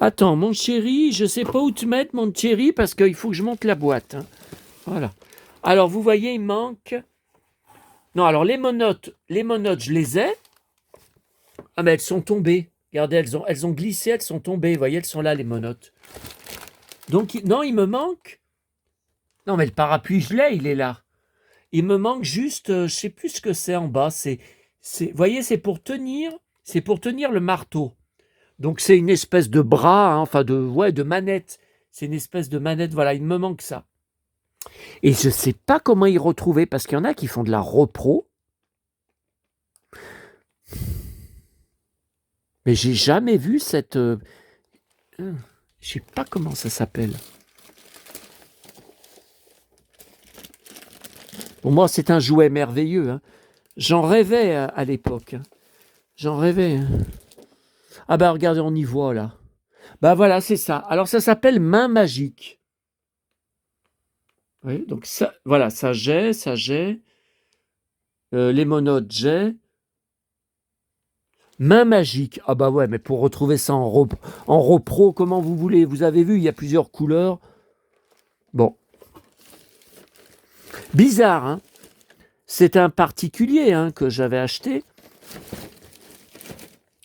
Attends, mon chéri, je sais pas où te mettre, mon chéri, parce qu'il faut que je monte la boîte. Hein. Voilà. Alors, vous voyez, il manque... Non, alors, les monotes, je les ai. Ah, mais elles sont tombées. Regardez, elles ont glissé, elles sont tombées. Vous voyez, elles sont là, les monotes. Donc, non, il me manque... Non, mais le parapluie, je l'ai, il est là. Il me manque juste, je sais plus ce que c'est en bas. Vous voyez, c'est pour tenir le marteau. Donc, c'est une espèce de bras, hein, enfin, de manette. C'est une espèce de manette, voilà, il me manque ça. Et je sais pas comment y retrouver, parce qu'il y en a qui font de la repro. Mais j'ai jamais vu cette... je sais pas comment ça s'appelle. Pour moi, c'est un jouet merveilleux. Hein. J'en rêvais à l'époque. Hein. J'en rêvais. Hein. Ah bah regardez, on y voit là. Bah voilà, c'est ça. Alors ça s'appelle main magique. Oui, donc ça, voilà, ça j'ai. Les monotes j'ai. Main magique. Ah bah ouais, mais pour retrouver ça en repro, comment vous voulez? Vous avez vu, il y a plusieurs couleurs. Bon. Bizarre, hein? C'est un particulier hein, que j'avais acheté.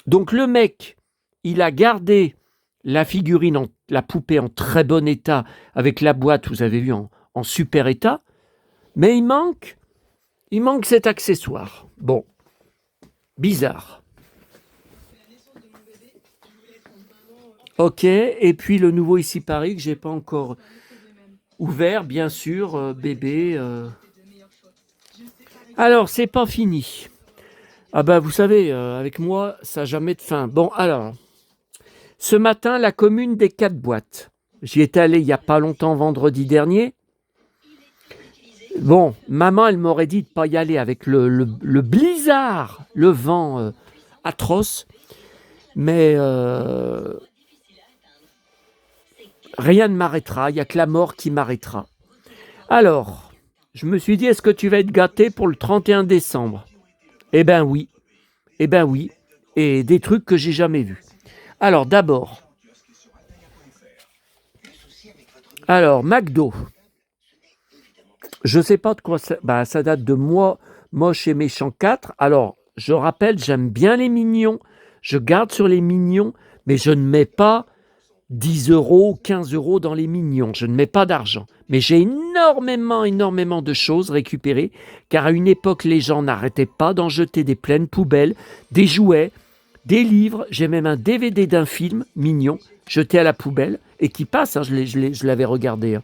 Donc le mec, il a gardé la figurine, la poupée en très bon état, avec la boîte, vous avez vu, en super état. Mais il manque cet accessoire. Bon, bizarre. Ok, et puis le nouveau ici Paris que j'ai pas encore ouvert, bien sûr, bébé. Alors, c'est pas fini. Ah ben, vous savez, avec moi, ça n'a jamais de fin. Bon, alors, ce matin, la commune des 4 boîtes. J'y étais allé il n'y a pas longtemps, vendredi dernier. Bon, maman, elle m'aurait dit de ne pas y aller avec le blizzard, le vent atroce. Mais rien ne m'arrêtera, il n'y a que la mort qui m'arrêtera. Alors, je me suis dit, est-ce que tu vas être gâté pour le 31 décembre? Eh ben oui, et des trucs que j'ai jamais vus. Alors, d'abord, McDo. Je ne sais pas de quoi ça... Bah, ça date de moi, Moche et Méchant 4. Alors, je rappelle, j'aime bien les mignons. Je garde sur les mignons, mais je ne mets pas 10 €, 15 € dans les mignons. Je ne mets pas d'argent. Mais j'ai énormément de choses récupérées, car à une époque, les gens n'arrêtaient pas d'en jeter des pleines poubelles, des jouets, des livres. J'ai même un DVD d'un film mignon, jeté à la poubelle, et qui passe, hein, je l'avais regardé. Hein.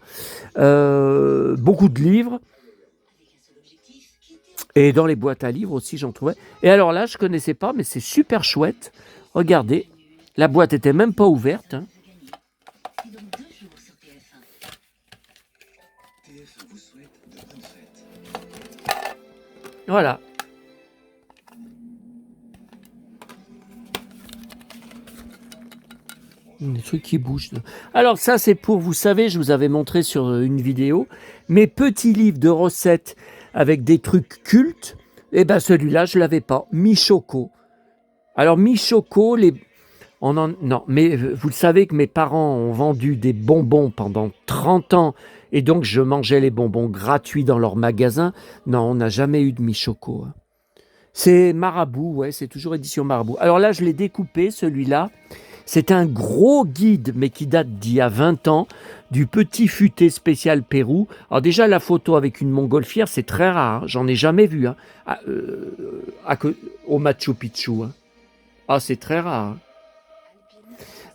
Beaucoup de livres. Et dans les boîtes à livres aussi, j'en trouvais. Et alors là, je ne connaissais pas, mais c'est super chouette. Regardez, la boîte n'était même pas ouverte. Hein. Voilà. Des trucs qui bougent. Alors ça, c'est pour, vous savez, je vous avais montré sur une vidéo, mes petits livres de recettes avec des trucs cultes. Et ben celui-là, je l'avais pas. Mi-choco. Alors mi-choco, non, mais vous le savez que mes parents ont vendu des bonbons pendant 30 ans et donc je mangeais les bonbons gratuits dans leur magasin. Non, on n'a jamais eu de mi-choco. Hein. C'est Marabout, ouais, c'est toujours édition Marabout. Alors là, je l'ai découpé, celui-là. C'est un gros guide, mais qui date d'il y a 20 ans, du petit futé spécial Pérou. Alors déjà, la photo avec une montgolfière, c'est très rare. Hein. J'en ai jamais vu hein, au Machu Picchu. Hein. Ah, c'est très rare.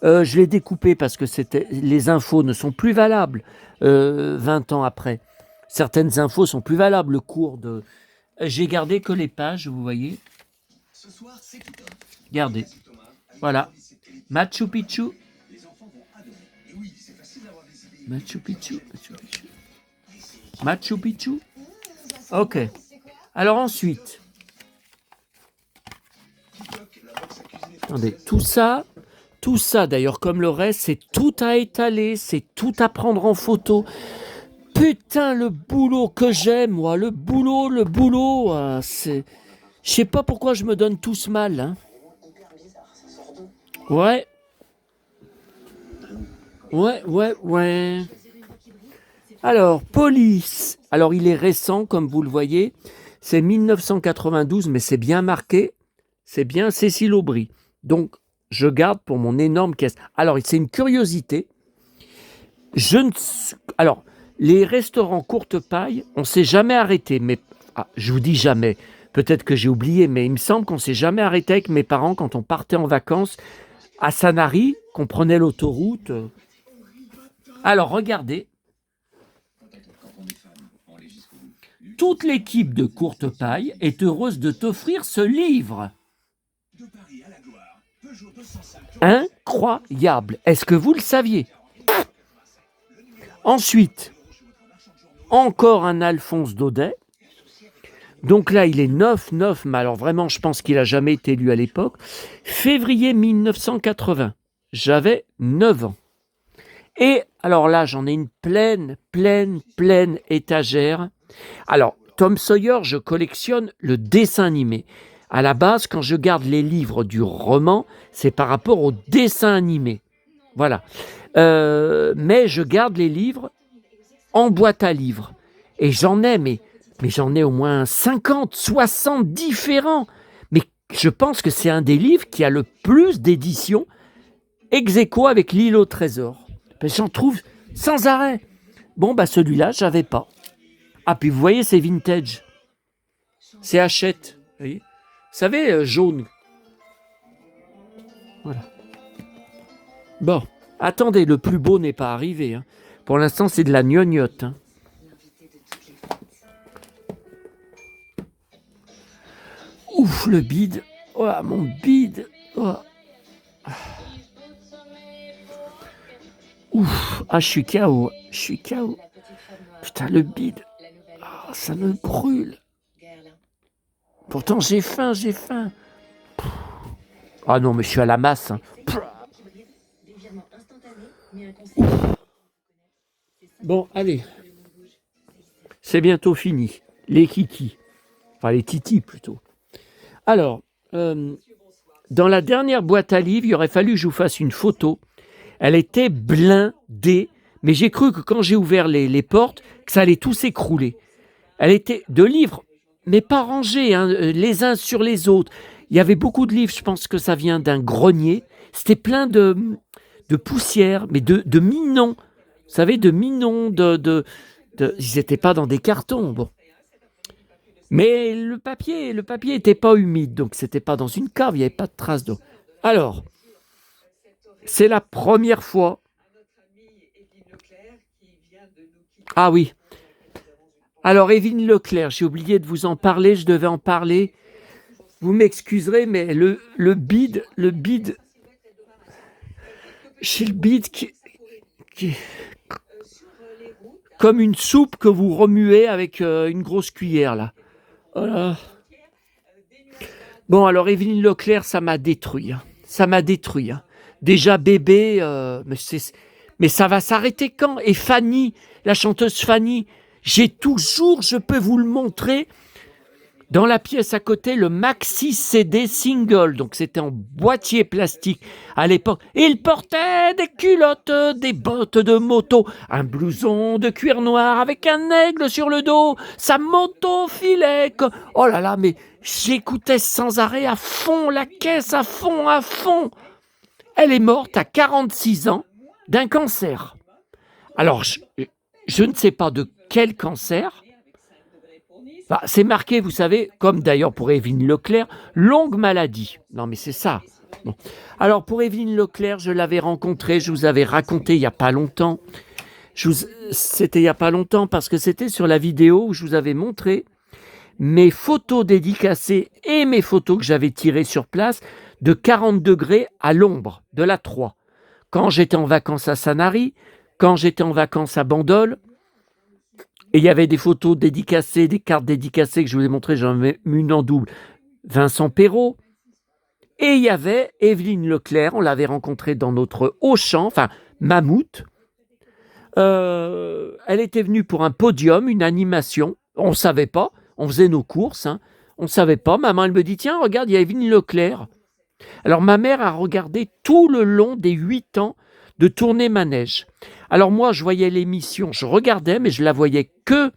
Hein. Je l'ai découpé parce que les infos ne sont plus valables 20 ans après. Certaines infos sont plus valables. Le cours de... J'ai gardé que les pages, vous voyez. Regardez. Voilà. Machu Picchu. Machu Picchu. Machu Picchu. Machu Picchu. Ok. Alors ensuite. Attendez, tout ça d'ailleurs comme le reste, c'est tout à étaler, c'est tout à prendre en photo. Putain, le boulot que j'aime, moi, le boulot, c'est... Je sais pas pourquoi je me donne tout ce mal, hein. Ouais. Alors, Police. Alors, il est récent, comme vous le voyez. C'est 1992, mais c'est bien marqué. C'est bien Cécile Aubry. Donc, je garde pour mon énorme caisse. Alors, c'est une curiosité. Alors, les restaurants courte paille, on ne s'est jamais arrêté. Mais je vous dis jamais. Peut-être que j'ai oublié, mais il me semble qu'on ne s'est jamais arrêté avec mes parents quand on partait en vacances à Sanary, qu'on prenait l'autoroute. Alors, regardez. Toute l'équipe de Courte Paille est heureuse de t'offrir ce livre. Incroyable. Est-ce que vous le saviez? Ensuite, encore un Alphonse Daudet. Donc là, il est 9, mais alors vraiment, je pense qu'il n'a jamais été lu à l'époque. Février 1980. J'avais 9 ans. Et alors là, j'en ai une pleine étagère. Alors, Tom Sawyer, je collectionne le dessin animé. À la base, quand je garde les livres du roman, c'est par rapport au dessin animé. Voilà. Mais je garde les livres en boîte à livres. Et j'en ai, mais j'en ai au moins 50, 60 différents. Mais je pense que c'est un des livres qui a le plus d'éditions ex aequo avec L'île au trésor. J'en trouve sans arrêt. Bon, bah celui-là, j'avais pas. Ah, puis vous voyez, c'est vintage. C'est Hachette. Vous voyez, vous savez, jaune. Voilà. Bon, attendez, le plus beau n'est pas arrivé. Hein. Pour l'instant, c'est de la gnognotte. Hein. Ouf, le bide. Oh, mon bide. Oh. Ouf, je suis KO. Putain, le bide. Oh, ça me brûle. Pourtant, j'ai faim. Ah non, mais je suis à la masse. Hein. Bon, allez. C'est bientôt fini. Les kikis. Enfin, les titis, plutôt. Alors, dans la dernière boîte à livres, il aurait fallu que je vous fasse une photo. Elle était blindée, mais j'ai cru que quand j'ai ouvert les portes, que ça allait tout s'écrouler. Elle était de livres, mais pas rangés, hein, les uns sur les autres. Il y avait beaucoup de livres, je pense que ça vient d'un grenier. C'était plein de poussière, mais de minons. Vous savez, de minons, ils n'étaient pas dans des cartons, bon. Mais le papier n'était pas humide, donc c'était pas dans une cave, il n'y avait pas de traces d'eau. Alors, c'est la première fois. Ah oui. Alors, Évelyne Leclerc, j'ai oublié de vous en parler, je devais en parler. Vous m'excuserez, mais le bide, chez le bide qui... comme une soupe que vous remuez avec une grosse cuillère, là. Voilà. Bon, alors Évelyne Leclerc, ça m'a détruit. Ça m'a détruit. Déjà bébé, mais ça va s'arrêter quand? Et Fanny, la chanteuse Fanny, j'ai toujours, je peux vous le montrer, dans la pièce à côté, le maxi CD single. Donc c'était en boîtier plastique à l'époque. Il portait des culottes, des bottes de moto, un blouson de cuir noir avec un aigle sur le dos. Sa moto filait. Oh là là, mais j'écoutais sans arrêt à fond, la caisse à fond, à fond. Elle est morte à 46 ans d'un cancer. Alors, je ne sais pas de quel cancer. Bah, c'est marqué, vous savez, comme d'ailleurs pour Évelyne Leclerc, longue maladie. Non, mais c'est ça. Bon. Alors, pour Évelyne Leclerc, je l'avais rencontrée, je vous avais raconté il n'y a pas longtemps. C'était il n'y a pas longtemps parce que c'était sur la vidéo où je vous avais montré mes photos dédicacées et mes photos que j'avais tirées sur place de 40 degrés à l'ombre de la 3. Quand j'étais en vacances à Sanary, quand j'étais en vacances à Bandol, et il y avait des photos dédicacées, des cartes dédicacées que je vous ai montrées, j'en ai une en double, Vincent Perrault. Et il y avait Évelyne Leclerc, on l'avait rencontrée dans notre Auchan, enfin Mammouth. Elle était venue pour un podium, une animation. On ne savait pas, on faisait nos courses. On ne savait pas. Maman, elle me dit, tiens, regarde, il y a Évelyne Leclerc. Alors ma mère a regardé tout le long des 8 ans de Tournée Manège. Alors moi, je voyais l'émission, je regardais, mais je la voyais que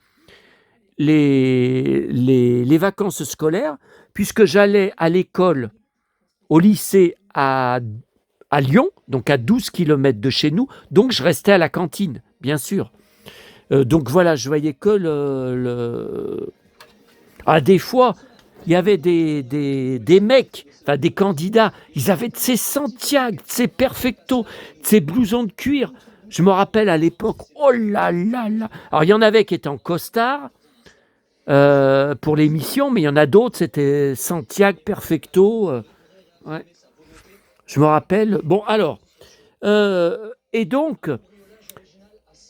les vacances scolaires, puisque j'allais à l'école, au lycée à Lyon, donc à 12 km de chez nous, donc je restais à la cantine, bien sûr. Donc voilà, je voyais que Ah, des fois, il y avait des mecs, enfin des candidats, ils avaient de ces Santiago, de ces Perfecto, de ces blousons de cuir. Je me rappelle à l'époque, oh là là là. Alors il y en avait qui étaient en costard pour l'émission, mais il y en a d'autres, c'était Santiago, Perfecto. Ouais. Je me rappelle. Bon, alors, et donc,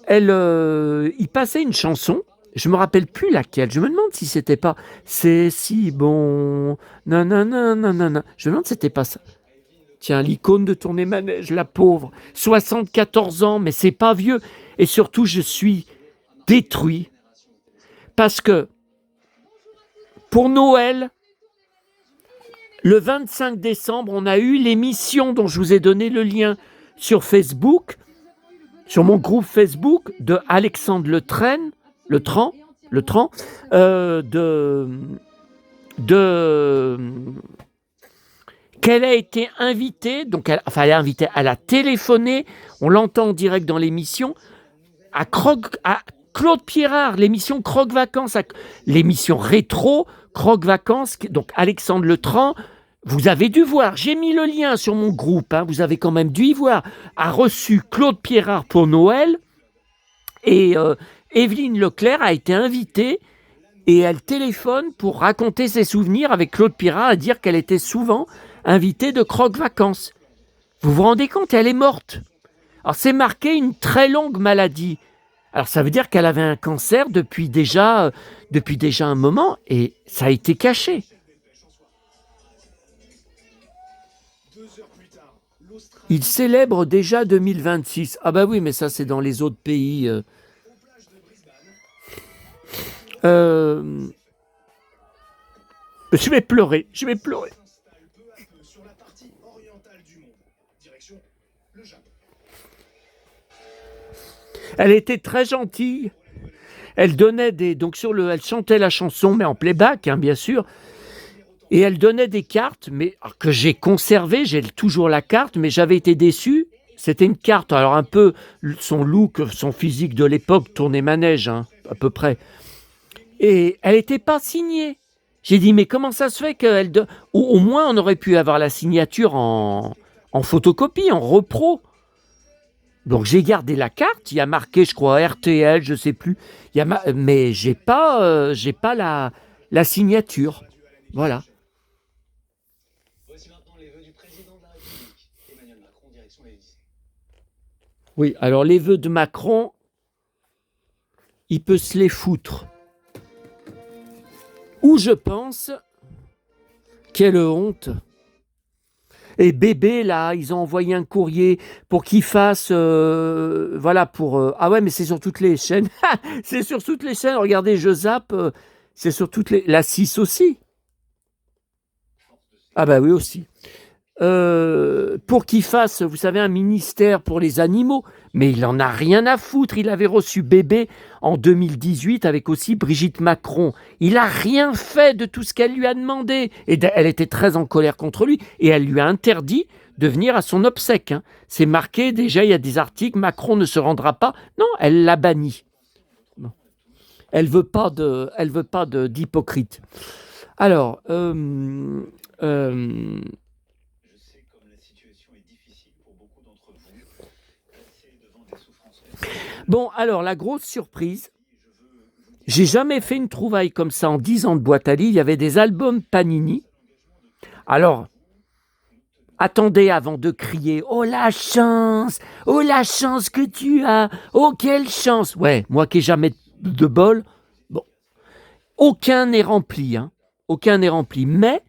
il passait une chanson. Je me rappelle plus laquelle. Je me demande si c'était pas C'est si bon. Non, non, non, non, non, non. Je me demande si c'était pas ça. Tiens, l'icône de Tournée Manège, la pauvre. 74 ans, mais c'est pas vieux. Et surtout, je suis détruit. Parce que pour Noël, le 25 décembre, on a eu l'émission dont je vous ai donné le lien sur Facebook, sur mon groupe Facebook de Alexandre Letran, qu'elle a été invitée, donc elle a invité, elle a téléphoné, on l'entend en direct dans l'émission, à Claude Pierrard, l'émission Croque Vacances, l'émission rétro Croque Vacances, donc Alexandre Letran. Vous avez dû voir, j'ai mis le lien sur mon groupe, vous avez quand même dû y voir, a reçu Claude Pierrard pour Noël, et Évelyne Leclerc a été invitée, et elle téléphone pour raconter ses souvenirs avec Claude Pierrard, à dire qu'elle était souvent invitée de Croque Vacances. Vous vous rendez compte, elle est morte. Alors c'est marqué une très longue maladie. Alors ça veut dire qu'elle avait un cancer depuis déjà un moment, et ça a été caché. Il célèbre déjà 2026. Ah bah oui, mais ça c'est dans les autres pays. Je vais pleurer, je vais pleurer. Elle était très gentille. Elle donnait elle chantait la chanson, mais en playback, bien sûr. Et elle donnait des cartes, mais que j'ai conservées, j'ai toujours la carte, mais j'avais été déçu. C'était une carte, alors un peu son look, son physique de l'époque, Tournée Manège, à peu près. Et elle n'était pas signée. J'ai dit, mais comment ça se fait qu'elle... Au moins, on aurait pu avoir la signature en photocopie, en repro. Donc j'ai gardé la carte, il y a marqué, je crois, RTL, je ne sais plus. Mais j'ai pas la signature. Voilà. Voici maintenant les vœux du président de la République, Emmanuel Macron, direction l'Élysée. Oui, alors les vœux de Macron, il peut se les foutre. Ou je pense, quelle honte. Et bébé, là, ils ont envoyé un courrier pour qu'il fasse... voilà, pour... ah ouais, mais c'est sur toutes les chaînes. C'est sur toutes les chaînes. Regardez, je zappe. C'est sur toutes les... La 6 aussi. Ah bah oui, aussi. Pour qu'il fasse, vous savez, un ministère pour les animaux. Mais il en a rien à foutre. Il avait reçu bébé en 2018 avec aussi Brigitte Macron. Il a rien fait de tout ce qu'elle lui a demandé. Et elle était très en colère contre lui. Et elle lui a interdit de venir à son obsèque. Hein. C'est marqué déjà, il y a des articles, Macron ne se rendra pas. Non, elle l'a banni. Non. Elle veut pas d'hypocrite. Alors, bon, alors, la grosse surprise, j'ai jamais fait une trouvaille comme ça en 10 ans de boîte à livres. Il y avait des albums Panini. Alors, attendez avant de crier « Oh la chance que tu as! Oh quelle chance !» Ouais, moi qui n'ai jamais de bol, bon, aucun n'est rempli, hein. Aucun n'est rempli, mais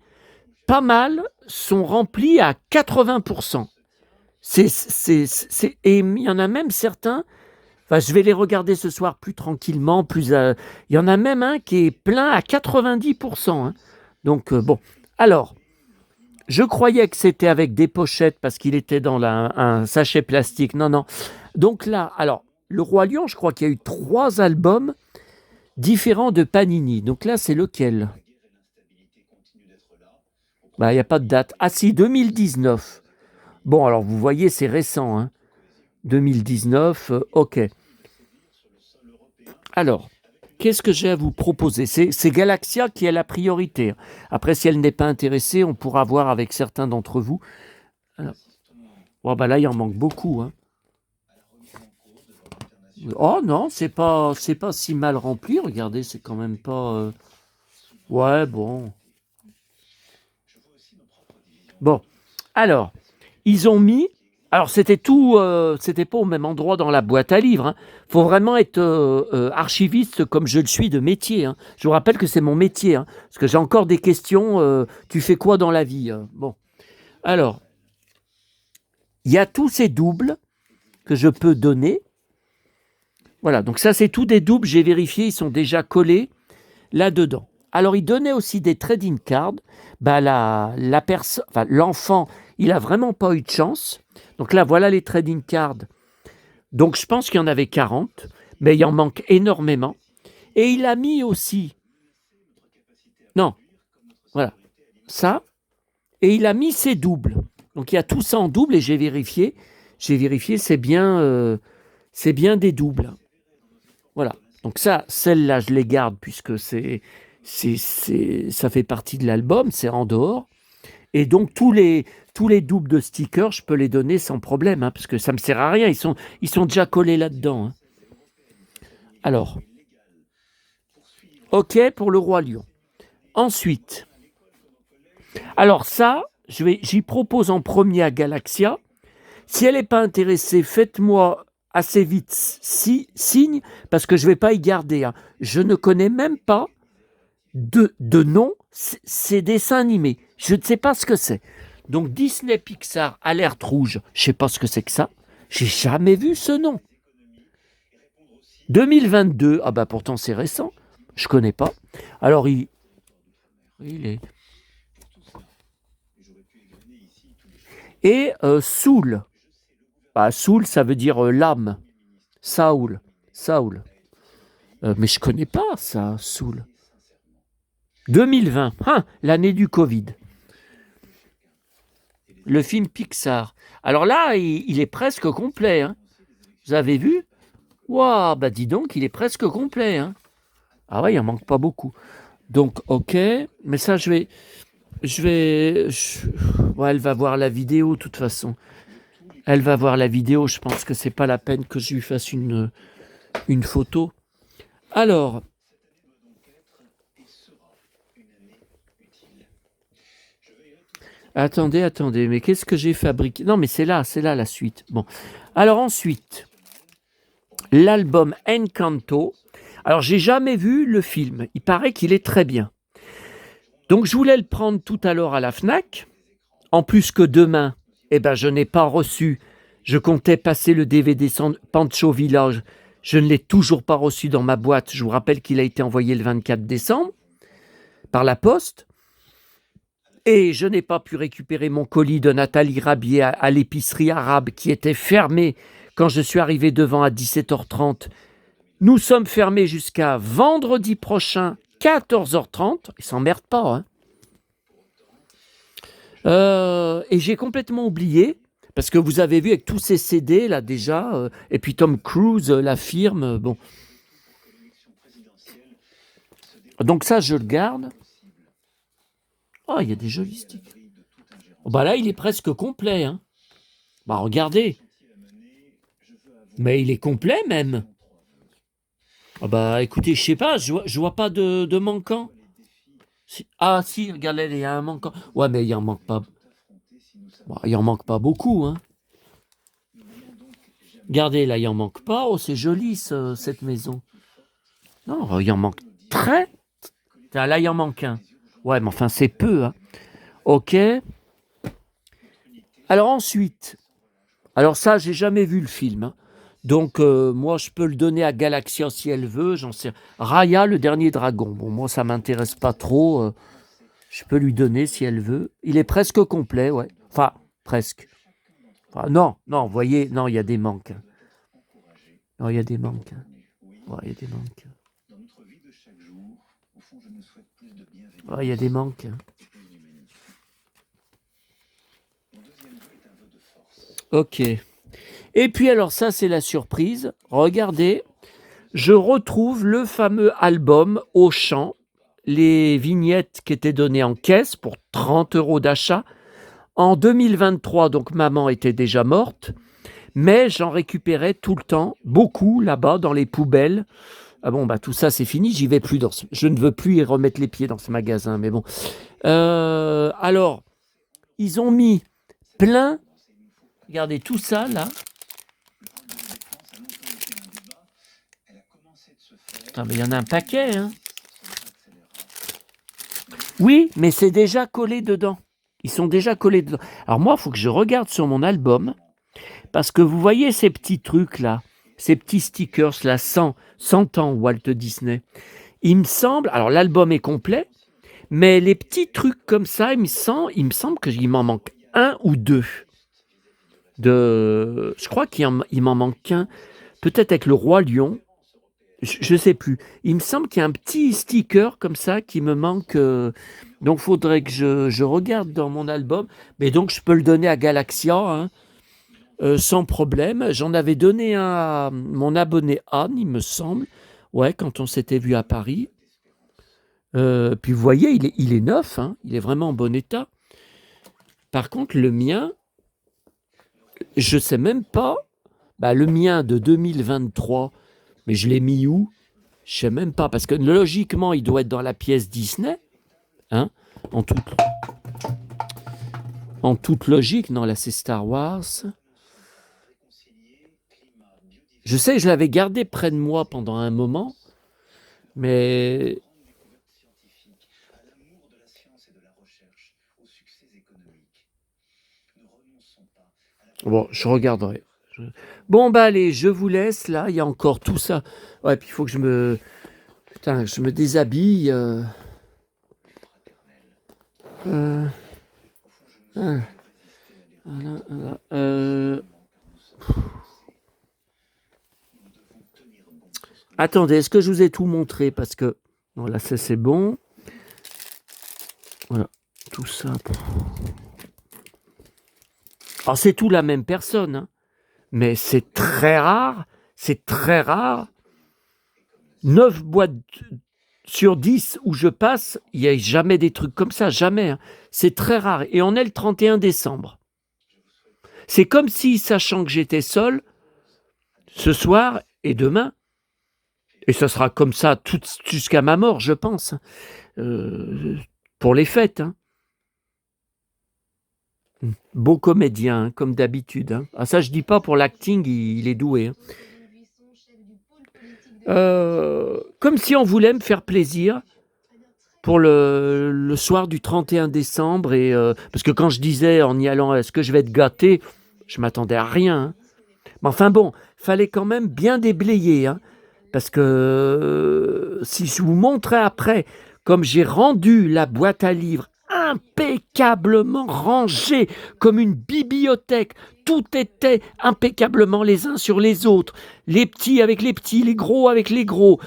pas mal sont remplis à 80%. Et il y en a même certains, enfin, je vais les regarder ce soir plus tranquillement, il y en a même un qui est plein à 90%. Hein. Donc, bon. Alors, je croyais que c'était avec des pochettes parce qu'il était dans un sachet plastique. Non, non. Donc là, alors, Le Roi Lion, je crois qu'il y a eu 3 albums différents de Panini. Donc là, c'est lequel ? Bah, il n'y a pas de date. Ah si, 2019. Bon, alors vous voyez, c'est récent. Hein. 2019, ok. Alors, qu'est-ce que j'ai à vous proposer ? C'est Galaxia qui est la priorité. Après, si elle n'est pas intéressée, on pourra voir avec certains d'entre vous. Alors, oh, bah là, il en manque beaucoup. Hein. Oh non, c'est pas si mal rempli. Regardez, c'est quand même pas... Ouais, bon. Bon, alors, ils ont mis... Alors, c'était tout... c'était pas au même endroit dans la boîte à livres. Il faut vraiment être archiviste comme je le suis de métier. Hein. Je vous rappelle que c'est mon métier. Hein, parce que j'ai encore des questions. Tu fais quoi dans la vie ? Bon. Alors, il y a tous ces doubles que je peux donner. Voilà, donc ça, c'est tous des doubles. J'ai vérifié, ils sont déjà collés là-dedans. Alors, il donnait aussi des trading cards. Bah, l'enfant, il a vraiment pas eu de chance. Donc là, voilà les trading cards. Donc, je pense qu'il y en avait 40, mais il en manque énormément. Et il a mis aussi... Non, voilà, ça. Et il a mis ses doubles. Donc, il y a tout ça en double et j'ai vérifié. C'est bien des doubles. Voilà. Donc ça, celle-là, je les garde puisque ça fait partie de l'album, c'est en dehors. Et donc, tous les doubles de stickers, je peux les donner sans problème, hein, parce que ça ne me sert à rien. Ils sont déjà collés là-dedans. Hein. Alors, OK pour le Roi Lion. Ensuite, alors ça, j'y propose en premier à Galaxia. Si elle n'est pas intéressée, faites-moi assez vite signe, parce que je ne vais pas y garder. Hein. Je ne connais même pas de nom ces dessins animés. Je ne sais pas ce que c'est. Donc Disney Pixar Alerte Rouge, je ne sais pas ce que c'est que ça. J'ai jamais vu ce nom. 2022, ah bah pourtant c'est récent. Je connais pas. Alors il est... Et Soul. Bah, Soul, ça veut dire l'âme. Saoul. Mais je connais pas ça, Soul. 2020, l'année du Covid. Le film Pixar. Alors là, il est presque complet. Hein. Vous avez vu ? Waouh, bah dis donc, il est presque complet. Hein. Ah ouais, il en manque pas beaucoup. Donc, ok. Mais ça, ouais, elle va voir la vidéo, de toute façon. Elle va voir la vidéo. Je pense que c'est pas la peine que je lui fasse une photo. Alors... Attendez, mais qu'est-ce que j'ai fabriqué ? Non, mais c'est là la suite. Bon. Alors ensuite, l'album Encanto. Alors, j'ai jamais vu le film. Il paraît qu'il est très bien. Donc, je voulais le prendre tout à l'heure à la Fnac. En plus que demain, eh ben, je n'ai pas reçu. Je comptais passer le DVD Pancho Village. Je ne l'ai toujours pas reçu dans ma boîte. Je vous rappelle qu'il a été envoyé le 24 décembre par la poste. Et je n'ai pas pu récupérer mon colis de Nathalie Rabier à l'épicerie arabe qui était fermée quand je suis arrivé devant à 17h30. Nous sommes fermés jusqu'à vendredi prochain, 14h30. Ils s'emmerdent pas, hein. Et j'ai complètement oublié, parce que vous avez vu avec tous ces CD là déjà, et puis Tom Cruise, la firme, bon. Donc ça, je le garde. Oh, il y a des jolis sticks. Oh, bah là, il est presque complet, hein. Bah regardez. Mais il est complet même. Ah bah écoutez, je sais pas, je vois pas de manquant. Ah si, regardez, il y a un manquant. Ouais, mais il en manque pas. Bah, il en manque pas beaucoup, hein. Regardez, là, il en manque pas. Oh, c'est joli cette maison. Non, il en manque très. Là, il en manque un. Ouais, mais enfin, c'est peu, hein. Ok. Alors ensuite, alors ça, j'ai jamais vu le film, hein. Donc, moi, je peux le donner à Galaxia si elle veut, j'en sais. Raya, le dernier dragon. Bon, moi, ça m'intéresse pas trop. Je peux lui donner si elle veut. Il est presque complet, ouais. Enfin, presque. Enfin, non, vous voyez, non, il y a des manques. Non, il y a des manques. Ouais, il y a des manques. Ouais, il y a des manques. Ok. Et puis alors ça, c'est la surprise. Regardez, je retrouve le fameux album Auchan, les vignettes qui étaient données en caisse pour 30 € d'achat. En 2023, donc maman était déjà morte, mais j'en récupérais tout le temps, beaucoup là-bas dans les poubelles. Ah bon, bah tout ça c'est fini, j'y vais plus je ne veux plus y remettre les pieds dans ce magasin, mais bon. Alors, ils ont mis plein, regardez tout ça là. Ah, mais il y en a un paquet, hein. Oui, mais c'est déjà collé dedans. Ils sont déjà collés dedans. Alors moi, il faut que je regarde sur mon album, parce que vous voyez ces petits trucs là, ces petits stickers là, 100 ans Walt Disney. Il me semble, alors l'album est complet, mais les petits trucs comme ça, il me semble qu'il m'en manque un ou deux. Je crois qu'il m'en manque qu'un, peut-être avec le Roi Lion. Je ne sais plus. Il me semble qu'il y a un petit sticker comme ça qui me manque. Donc, il faudrait que je regarde dans mon album. Mais donc, je peux le donner à Galaxia, hein, sans problème. J'en avais donné un à mon abonné Anne, il me semble. Ouais, quand on s'était vu à Paris. Puis, vous voyez, il est neuf. Hein, il est vraiment en bon état. Par contre, le mien, je ne sais même pas. Bah, le mien de 2023, mais je l'ai mis où? Je sais même pas, parce que logiquement, il doit être dans la pièce Disney, hein, en toute logique. Non, là, c'est Star Wars. Je sais que je l'avais gardé près de moi pendant un moment, mais... Bon, je regarderai. Bon, bah allez, je vous laisse, là, il y a encore tout ça. Ouais, puis il faut que je me... Putain, je me déshabille. Attendez, est-ce que je vous ai tout montré? Parce que... Voilà, ça c'est bon. Voilà, tout ça. Alors c'est tout la même personne, hein, mais c'est très rare. 9 boîtes sur 10 où je passe, il n'y a jamais des trucs comme ça, jamais, hein. C'est très rare. Et on est le 31 décembre. C'est comme si, sachant que j'étais seul, ce soir et demain, et ce sera comme ça jusqu'à ma mort, je pense, pour les fêtes, hein. Beau comédien, hein, comme d'habitude, hein. Ah, ça, je dis pas pour l'acting, il est doué, hein. Comme si on voulait me faire plaisir pour le soir du 31 décembre. Parce que quand je disais en y allant, est-ce que je vais être gâté, je m'attendais à rien. Hein. Mais enfin bon, fallait quand même bien déblayer. Hein, parce que si je vous montrais après, comme j'ai rendu la boîte à livres impeccablement rangée, comme une bibliothèque, tout était impeccablement les uns sur les autres, les petits avec les petits, les gros avec les gros,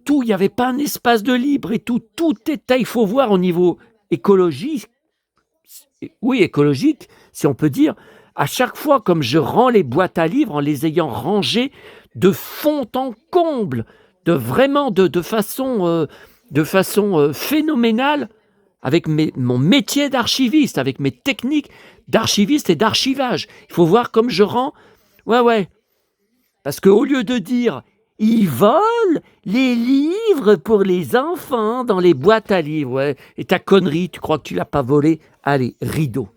tout, il n'y avait pas un espace de libre et tout était, il faut voir au niveau écologique, oui écologique, si on peut dire, à chaque fois comme je rends les boîtes à livres en les ayant rangées de fond en comble, de façon phénoménale, avec mon métier d'archiviste, avec mes techniques d'archiviste et d'archivage. Il faut voir comme je rends. Ouais. Parce qu'au lieu de dire ils volent les livres pour les enfants dans les boîtes à livres, ouais, et ta connerie, tu crois que tu l'as pas volé? Allez, rideau.